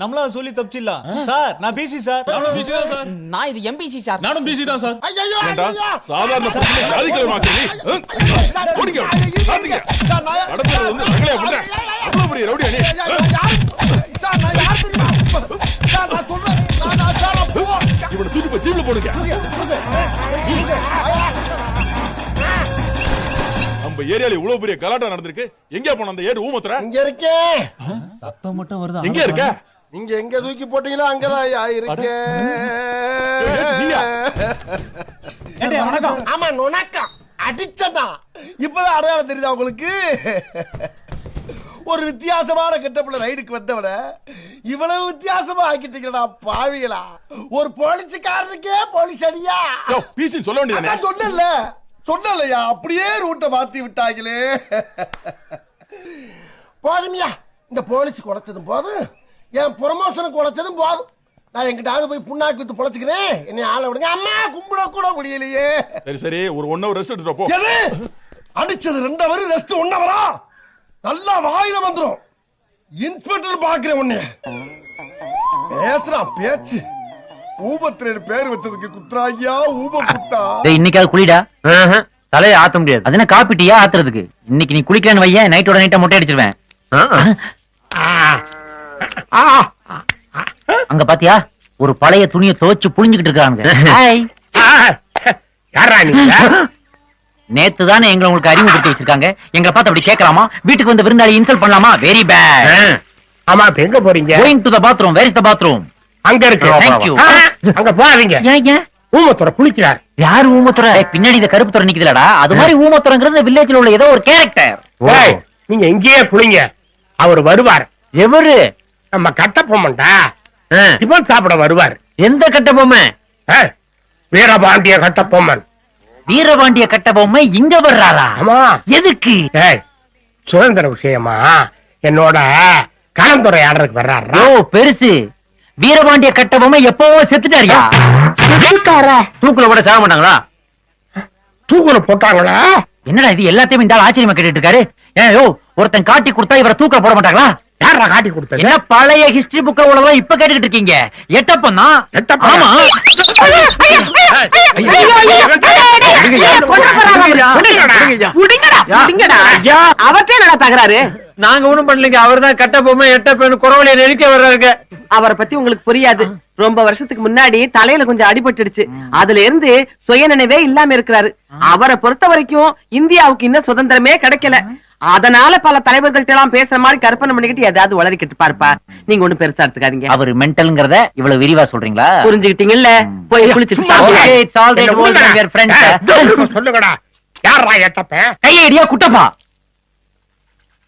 S22: நம்மள சொல்லி தப்பிச்சிடலாம். சார் நான் பிசி சார்.
S6: பிசி தான் சார்.
S15: நான் இது எம்பிசி சார்.
S6: நானும் பிசி தான் சார்.
S3: ஐயோ
S10: சாதாரண புள்ள ஜாதிகளை மாத்தி நீ ஓடிங்க. சாந்திங்க. நடந்து வந்து நகலையா புள்ள. அவ்வளவு பெரிய ரவுடியா நீ?
S3: சார் நான் யார் தெரியுமா? சார் நான் சொல்றேன். நான் சார் போ.
S10: இவனை தூக்கி போய் ஜீப்ல போடுங்க. நம்ம ஏரியால இவ்வளவு பெரிய கலாட்டா நடந்திருக்கு. எங்க போன அந்த ஏடு ஊமத்துற?
S3: இங்க இருக்கே.
S22: சத்தம் மட்டும் வருது.
S10: எங்க இருக்க?
S3: நீங்க எங்க தூக்கி போட்டீங்களோ அங்கதான் இருக்கே. ஆமா நுணக்கம் அடிச்சடா. இப்பதான் அடையாளம் தெரியுதா உங்களுக்கு? ஒரு வித்தியாசமான கெட்டப்புல ரைடுக்கு வந்தவன இவ்வளவு வித்தியாசமா ஆக்கிட்டீங்களா பாவிகளா. ஒரு போலீஸ்காரனுக்கே போலீஸ் அடியா?
S10: பிசி சொல்ல வேண்டியதானே?
S3: சொன்னலையா அப்படியே ரூட்டை மாத்தி விட்டாங்களே. போதுமியா இந்த போலீஸ் குறைச்சதும் போதும், என் ப்ரொமோஷனுக்கு குறைச்சதும் போதும். நான் எங்கிட்ட போய் புண்ணாக்கு வித்து பொழைச்சுக்கிறேன். என்னை ஆள விடுங்க. அம்மா கும்பிட கூட முடியலையே.
S10: சரி ஒரு 1 hour ரெஸ்ட் எடுத்துட்டு போ.
S3: எது அடிச்சது 2 hour ரெஸ்ட் 1 hour? நல்லா வாயில வந்துரும். இன்ஸ்பெக்டர் பாக்குறேன் உன்னை பேசுறான் பேச்சு. ஊபத்திரேடு பேர் வச்சதுக்கு குத்ராகியா ஊப குட்டா.
S12: இன்னைக்கு குளிடா தலையை ஆத்த முடியாது. அது என்ன காப்பிட்டியா ஆத்துறதுக்கு? இன்னைக்கு நீ குளிக்கலன்னு வையன் நைட்டோட நைட்டா மொட்டை அடிச்சிருவேன். அங்க பாத்தியா ஒரு பழைய துணியை துவைச்சு புழிஞ்சுக்கிட்டு இருக்காங்க. நேத்து தானே எங்களை உங்களுக்கு அறிமுகப்படுத்தி வச்சிருக்காங்க. எங்களை பார்த்து அப்படி கேட்கலாமா? வீட்டுக்கு வந்து விருந்தாளி இன்சல்ட் பண்ணலாமா? Very bad.
S20: ஆமா இப்ப எங்க போறீங்க?
S12: Going to the bathroom. Where is the bathroom?
S20: அங்க இருக்கு.
S12: Thank you.
S20: அங்க போறீங்க.
S12: ஏங்க
S20: ஊமத்துறை குளிக்கிறார்.
S12: யார் ஊமத்துறை? பின்னாடி இந்த கருப்பு துறை நிக்குதுலடா. அது மாதிரி ஊமத்துறைங்கிறது வில்லேஜ்ல உள்ள ஏதோ ஒரு கேரக்டர்.
S20: நீங்க எங்கேயே குளிங்க, அவர் வருவார்.
S12: எவரு?
S20: நம்ம கட்டபொம்மன்டா டிபன் சாப்பிட வருவார்.
S12: எந்த கட்டபொம்மை?
S20: வீரபாண்டிய கட்டபொம்மன்.
S12: வீரபாண்டிய கட்டபொம்மை இங்க வர்றாரா?
S20: ஆமா.
S12: எதுக்கு?
S20: சுதந்திர விஷயமா என்னோட கலந்துரையாடுறதுக்கு வர்றாரு.
S12: ஓ பெருசு வீரபாண்டிய கட்டபொம்மை எப்பவோ செத்துட்டாரியா? தூக்குல கூட சாக மாட்டாங்களா?
S20: தூக்குல போட்டாங்களா?
S12: என்னடா இது எல்லாத்தையும் இந்த ஆள் ஆச்சரியமா கேட்டுட்டு இருக்காரு. ஏன் ஒருத்தன் காட்டி கொடுத்தா இவரை தூக்கல போட மாட்டாங்களா?
S20: யாரா காட்டி கொடுத்தது?
S12: என்ன பழைய ஹிஸ்டரி புக்க உள்ளதெல்லாம் இப்ப கேட்டுக்கிட்டு இருக்கீங்க? எட்டப்பன் தான். ஆமா
S1: அவர்கிட்ட என்ன தகராறு?
S14: நாங்க ஒண்ணும் பண்ணலீங்க. அவர் தான் கட்டபொம்மை எட்டப்பன் குறவலையை நெருக்க வர்றாருங்க.
S1: அவரை பத்தி உங்களுக்கு புரியாது. ரொம்ப வருஷத்துக்கு முன்னாடி தலையில கொஞ்சம் அடிபட்டுடுச்சு. அதுல இருந்து சுயநினைவே இல்லாம இருக்கிறாரு. அவரை பொறுத்த வரைக்கும் இந்தியாவுக்கு இன்னும் சுதந்திரமே கிடைக்கல. அதனால பல தலைவர்கள்ட்ட எல்லாம் பேசுற மாதிரி கற்பனை பண்ணிக்கிட்டு ஏதாவது வளரிக்கிட்டு பாருப்பா. நீங்க ஒண்ணு பெருசா எடுத்துக்காதீங்க.
S12: அவர் மென்டல்ங்கறத இவ்வளவு விரிவா சொல்றீங்களா?
S1: புரிஞ்சுக்கிட்டீங்கல்ல? போய் குளிச்சிட்டு
S20: சொல்லுங்கடா. யாரா எட்டப்ப?
S12: கையடியா குட்டப்பா.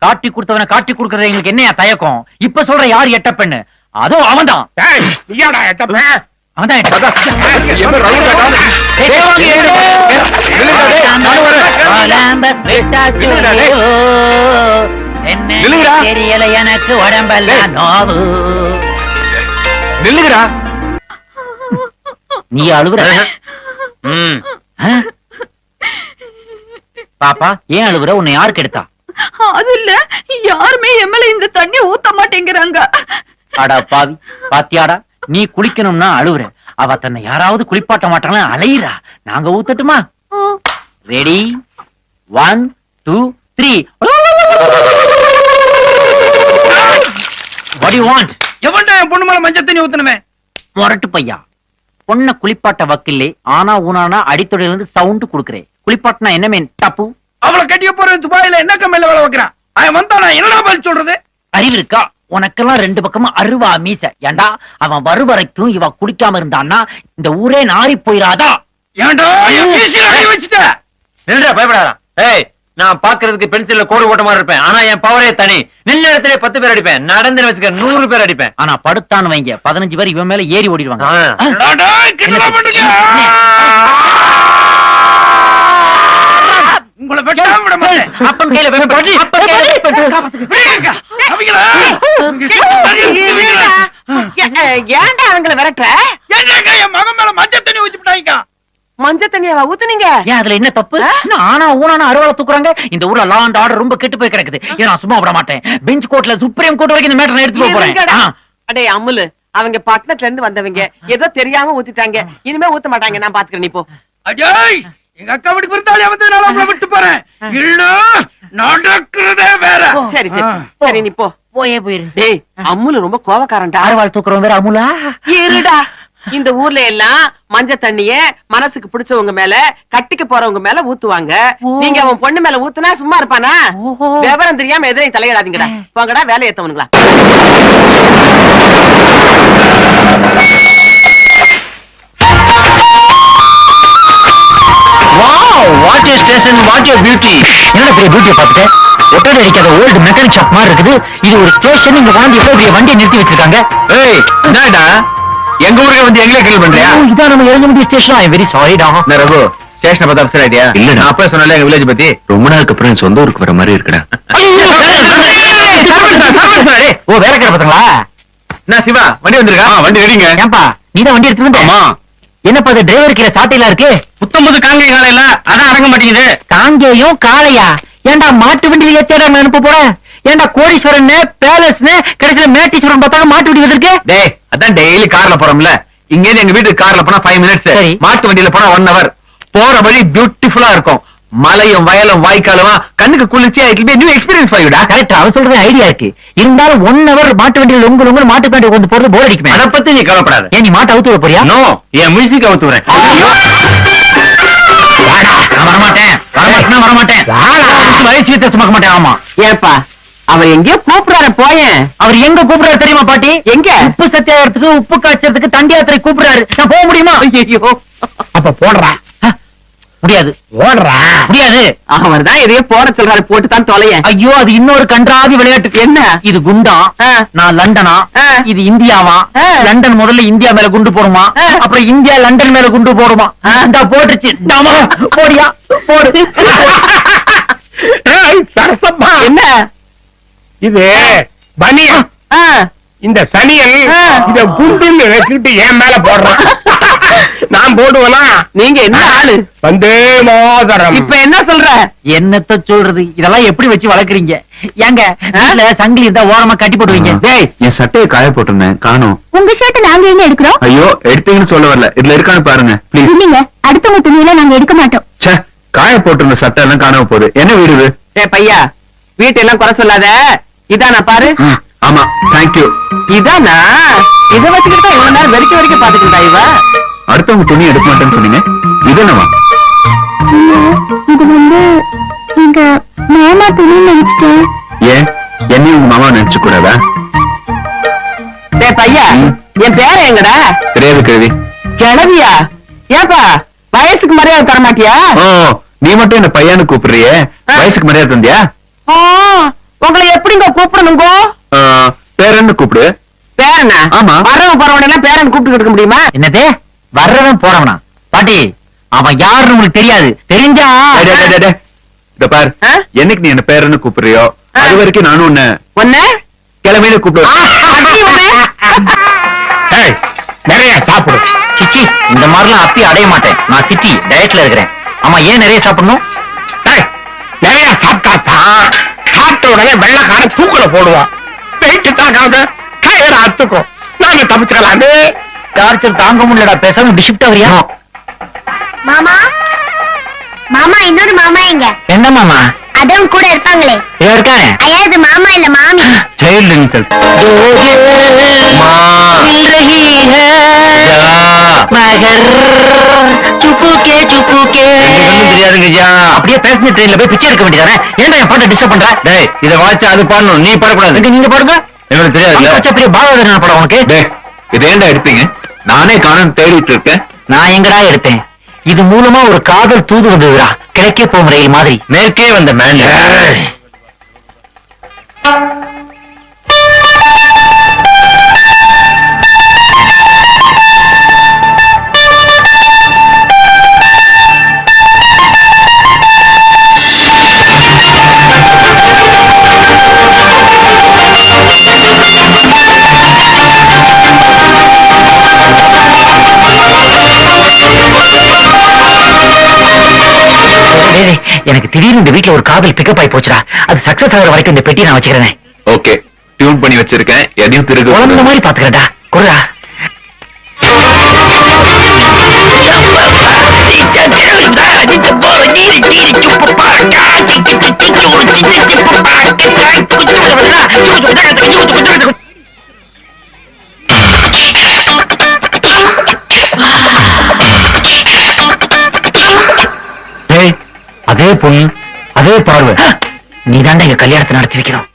S12: காட்டி கொடுத்தவன காட்டி கொடுக்கறது எங்களுக்கு என்னையா தயக்கம்? இப்ப சொல்ற யார் எட்டப்பன்னு? அதோ அவன்தான்.
S20: நீயாடா எட்டப்ப?
S12: அவன்தான் எட்டப்பன். தெரியல எனக்கு உடம்பெல்லாம் நோவு.
S14: நில்லுகிறா.
S12: நீ அழுவுற? பாப்பா ஏன் அழுவுற? உன்னை யாரு கெடுத்தா?
S23: அது இல்ல, யாருமே எம்எல்ஏ இந்த தண்ணி ஊத்த மாட்டேங்கிறாங்க.
S12: அடா பாவி, பாத்தியாடா நீ குளிக்கணும்னா அழுவுற, அவ தன்னை யாராவது குளிப்பாட்ட மாட்டாங்களா அலையிறா. நாங்க ஊத்தட்டுமா? Ready 1 2 3. What do you want?
S14: எவன்டா என் பொண்ணு மேல மஞ்சள் தண்ணி ஊத்தணுமே?
S12: மொரட்டு பையா, பொண்ண குளிப்பாட்ட வக்கில்லே ஆனா ஊனானா அடித்தொடையில இருந்து சவுண்ட் குடுக்குறே. குளிப்பாட்டினா என்ன மீன் தப்பு?
S14: அவளை கட்டிய போற துபாயில என்ன கம்மியில வேலை வைக்கிறான். அவன் வந்தானா என்னடா பதில் சொல்றது?
S12: அறிவு இருக்கா உனக்கெல்லாம்? ரெண்டு பக்கமும் அருவா மீச. ஏண்டா அவன் வரு வரைக்கும் இவ குடிக்காம இருந்தான்னா இந்த ஊரே நாரி போயிராதா?
S14: ஏண்டா வச்சுட்ட?
S22: பயப்படாதான். ஏய், நான் பாக்குறதுக்கு பென்சில்ல கோடு போட்ட மாதிரி இருப்பேன். ஆனா என் பவரே தனி. நின்ன இடத்துல 10 பேர் அடிப்பேன். நடந்து வச்சுக்க 100 பேர் அடிப்பேன்.
S12: ஆனா படுத்தான்னு வைங்க 15 பேர் இவன் மேல ஏறி ஓடிடுவாங்க.
S14: உங்களை வெட்டாம விட மாட்டேன்.
S12: அப்பன் கையில
S1: ஏன்டா அவங்களை விரட்டுற?
S14: என் மகன் மேல மஞ்சள் தண்ணி ஊத்தி விட்டாங்க.
S1: மஞ்சள் தண்ணியாவா ஊத்துனீங்க?
S12: ஏன் அதுல என்ன தப்பு? ஆனா ஊனானா அறுவாலை தூக்குறாங்க. இந்த ஊர்ல லா அண்ட் ஆர்டர் ரொம்ப கெட்டு போய் கிடக்குது. நான் சும்மா விட மாட்டேன். பெஞ்ச் கோர்ட்ல சுப்ரீம் கோர்ட் வரைக்கும் இந்த மேட்டர் எடுத்து போறேன்.
S1: அடே அம்முலு, அவங்க பட்டணத்துல இருந்து வந்தவங்க ஏதோ தெரியாம ஊத்திட்டாங்க. இனிமே ஊத்த மாட்டாங்க. நான் பாத்துக்கிறேன். நீ போ.
S14: அஜய், எங்க அக்கா வீட்டுக்கு விருந்தாளி வந்ததுனால அவங்கள விட்டு போறேன். இல்ல நடக்கிறதே வேற.
S1: சரி சரி சரி, நீ போ.
S12: போயே போயிரு.
S1: டேய், அம்முலு ரொம்ப கோவக்காரன்டா.
S12: அறுவாள் தூக்குறவன் வேற அமுலா?
S1: இருடா. இந்த ஊர்ல எல்லாம் மஞ்சள் தண்ணிய மனசுக்கு பிடிச்சவங்க மேல, கட்டிக்க போறவங்க மேல ஊத்துவாங்க. நீங்க அவன் பொண்ணு மேல ஊத்துனா சும்மா இருப்பானா? விவரம் தெரியாம எதிரையும் தலையிடாதீங்கடா. போங்கடா, வேலை ஏத்தவனுங்களா.
S12: What is station, what you beauty. என்ன பெரிய பியூட்டியை பார்த்துட்டு ஒட்டடை அடிக்காத ஓல்டு மெக்கானிக் ஷாப் மாதிரி இருக்குது. இது ஒரு ஸ்டேஷன். இங்க வந்து எவ்வளவு பெரிய வண்டியை நிறுத்தி வச்சிருக்காங்க.
S14: ஏய், என்னடா எங்க ஊருக்கு வந்து எங்களே கிளீன் பண்றியா?
S12: இதான் நம்ம எழுத ஸ்டேஷன். ஐ வெரி சாரிடா.
S14: ரகு, ஸ்டேஷனை பத்தி அப்செட் ஆயிட்டியா? இல்ல, நான் அப்பவே சொன்னல எங்க வில்லேஜ் பத்தி. ரொம்ப நாளுக்கு அப்புறம் சொந்த ஊருக்கு வர மாதிரி இருக்குடா.
S12: ஓ, வேலைக்கார பசங்களா?
S14: நான் சிவா, வண்டி வந்திருக்கா? வண்டி ரெடிங்க.
S12: ஏன்பா நீதான் வண்டி எடுத்து வந்த? என்னப்பா அது டிரைவர் கீழே சாட்டையில இருக்கு?
S14: புத்தம்பது காங்கை காலை இல்ல, அதான் அடங்க மாட்டேங்குது.
S12: காங்கேயும் காளையா? ஏண்டா மாட்டு வண்டியில ஏத்தேடா அனுப்ப போறேன்? ஏண்டா கோடீஸ்வரன் பேலஸ் கடைசியில மேட்டீஸ்வரன் பார்த்தாங்க மாட்டு வண்டி வந்திருக்கு.
S14: டேய், அதான் டெய்லி கார்ல போறோம்ல. இங்க இருந்து எங்க வீட்டுக்கு கார்ல போனா 5 மினிட்ஸ், மாட்டு வண்டியில போனா 1 hour. போற வழி பியூட்டிஃபுல்லா இருக்கும். மலையும் வயலும் வாய்க்காலும் கண்ணுக்கு குளிர்ச்சியா. It be new experience for you டா.
S12: கரெக்ட், அவ சொல்றது ஐடியா இருக்கு. இருந்தாலும் 1 hour மாட்டு வண்டியில உங்க மாட்டு வண்டி கொண்டு போறது போர் அடிக்குமே.
S14: அத பத்தி நீ கவலைப்படாத.
S12: ஏன் நீ மாட்டை அவுத்து போறியா?
S14: நோ, என் மியூசிக் அவுத்து வரேன்.
S12: நான் வரமாட்டேன். வரமாட்டேன். வயசு வித்தியாசமாக்க மாட்டேன். ஆமா.
S1: ஏப்பா, அவர் எங்கேயோ கூப்பிடுறாரு. போயேன்.
S12: அவர் எங்க கூப்பிடுறாரு தெரியுமா பாட்டி?
S1: எங்க?
S12: உப்பு சத்தியாகிறதுக்கு, உப்பு காய்ச்சறதுக்கு தண்டி யாத்திரை கூப்பிடுறாரு. நான் போக முடியுமா?
S1: ஐயோ,
S12: அப்ப போடுறா. முடியாது. ஓடுறா. முடியாது.
S1: அவர் தான் எதையோ போட சொல்றாரு. போட்டு தான் தொலைய.
S12: ஐயோ, அது இன்னொரு கன்றாவி விளையாட்டு. என்ன இது? குண்டா? நான் லண்டனா? இது இந்தியாவா? லண்டன் முதல்ல இந்தியா மேல குண்டு போடுமா, அப்புறம் இந்தியா லண்டன் மேல குண்டு போடுமா. இந்த போட்டுச்சு. போடியா போடு.
S1: என்ன
S10: இது பனியன். இந்த சனியன் இத குண்டுன்னு வச்சுக்கிட்டு என் மேல போடுறான். நான் போடுவேனா?
S1: நீங்க என்ன ஆளு?
S10: வந்தே மாதரம்.
S1: இப்ப என்ன சொல்ற?
S12: என்னத்த சொல்றது? இதெல்லாம் எப்படி வச்சு வளர்க்குறீங்க? ஏங்க வீட்ல சங்கிலி இருந்தா ஓரமா கட்டி போடுவீங்க.
S14: டேய், என் சட்டையை காய போட்டிருந்தேன், காணோம்.
S23: உங்க ஷர்ட் நாங்க எங்க எடுக்கிறோம்?
S14: ஐயோ, எடுத்தீங்கன்னு சொல்ல வரல. இதுல இருக்கான்னு பாருங்க ப்ளீஸ்.
S23: இல்லீங்க, அடுத்தவங்க துணியெல்லாம் நாங்க எடுக்க மாட்டோம்.
S14: ச்சே, காய போட்டிருந்த சட்டை எல்லாம் காணாம போகுது. என்ன வீடு இது?
S1: டேய் பையா, வீட்டெல்லாம் குறை சொல்லாத. இதானா பாரு.
S14: ஆமா, தேங்க்யூ.
S1: இதானா? இத வச்சுக்கிட்டு தான் இவ்வளவு நேரம் வரைக்கும் பாத்துக்கிட்டா இவ.
S14: அடுத்தவங்க துணி எடுக்க மாட்டேன்னு சொன்னீங்க, இது என்னவா?
S23: இது வந்து எங்க மாமா துணி நினைச்சிட்டேன்.
S14: ஏன் என்னையும் உங்க மாமா நினைச்சு கூடாதா?
S1: டேய் பையா, என் பேர எங்கடா?
S14: தெரியாது கேள்வி.
S1: கிளவியா? ஏப்பா வயசுக்கு மரியாதை தர மாட்டியா?
S14: ஓ, நீ மட்டும் என்ன பையனு கூப்பிடுறியே, வயசுக்கு மரியாதை தந்தியா?
S1: உங்களை எப்படிங்க கூப்பிடணுங்க?
S14: பேரன்னு கூப்பிடு.
S1: பேரனா?
S14: ஆமா.
S1: வர்றவன் போறவன் எல்லாம் பேரன் கூப்பிட்டு இருக்க முடியுமா?
S12: என்னது? வர்றவன் போறவனா? பாட்டி, அவன் யாருன்னு உங்களுக்கு தெரியாது. தெரிஞ்சா
S14: இத பாரு, என்னைக்கு நீ என்ன பேரன்னு கூப்பிடுறியோ அது வரைக்கும் நானும் உன்ன கிளம்பியில கூப்பிடுவேன்.
S10: நிறைய சாப்பிடு.
S12: சிச்சி, இந்த மாதிரிலாம் அப்பி அடைய மாட்டேன். நான் சிட்டி டயட்ல இருக்கிறேன். ஆமா, ஏன் நிறைய சாப்பிடணும்?
S10: நிறைய சாப்பிட்டாத்தான் சாப்பிட்ட உடனே வெள்ளக்காரன் தூக்கல போடுவான். வெயிட்டு தாக்காத கயிறு அத்துக்கும். நாங்க தப்பிச்சுக்கலாமே.
S12: டார்ச்சர் தாங்க முடியலடா, பேசாம டிஷிப்ட் ஆவறியா?
S23: மாமா, மாமா இன்னொரு மாமா எங்க?
S12: என்ன மாமா?
S23: அதுவும் கூட இருப்பாங்களே.
S12: இருக்காங்க.
S23: ஐயா, இது மாமா இல்ல மாமி.
S14: Child insult.
S12: அப்படியே பேசஞ்சர் ட்ரெயின்ல போய் பிச்சை எடுக்க வேண்டியதானே? ஏன்டா என் பாட்டை டிஸ்டர்ப் பண்ற?
S14: டேய், இத வாட்ச் அது பாடணும், நீ பாடக்கூடாது.
S12: நீங்க பாடுங்க.
S14: எனக்கு தெரியாது.
S12: பெரிய பாவ படம் உனக்கு.
S14: டேய், இது ஏன்டா எடுத்தீங்க? நானே காணும் தேடிட்டு இருக்கேன்.
S12: நான் எங்கடா எடுத்தேன்? இது மூலமா ஒரு காதல் தூது வந்ததுடா. கிழக்கே போகும் ரயில் மாதிரி.
S14: மேற்கே வந்த மேன்.
S12: எனக்கு திடீர்னு இந்த வீட்டுல ஒரு காதல் பிக்கப் ஆகி போச்சுடா. அது சக்சஸ் ஆகிற வரைக்கும் இந்த பெட்டி நான் வச்சுக்கிறேன்.
S14: ஓகே, டியூன் பண்ணி வச்சிருக்கேன். எதையும் திருகு
S12: குழந்தை மாதிரி பாத்துக்கிறடா. குர்ரா. அதே பொண்ணு, அதே பார்வை. நீ தாண்டா எங்க கல்யாணத்தை நடத்தி வைக்கணும்.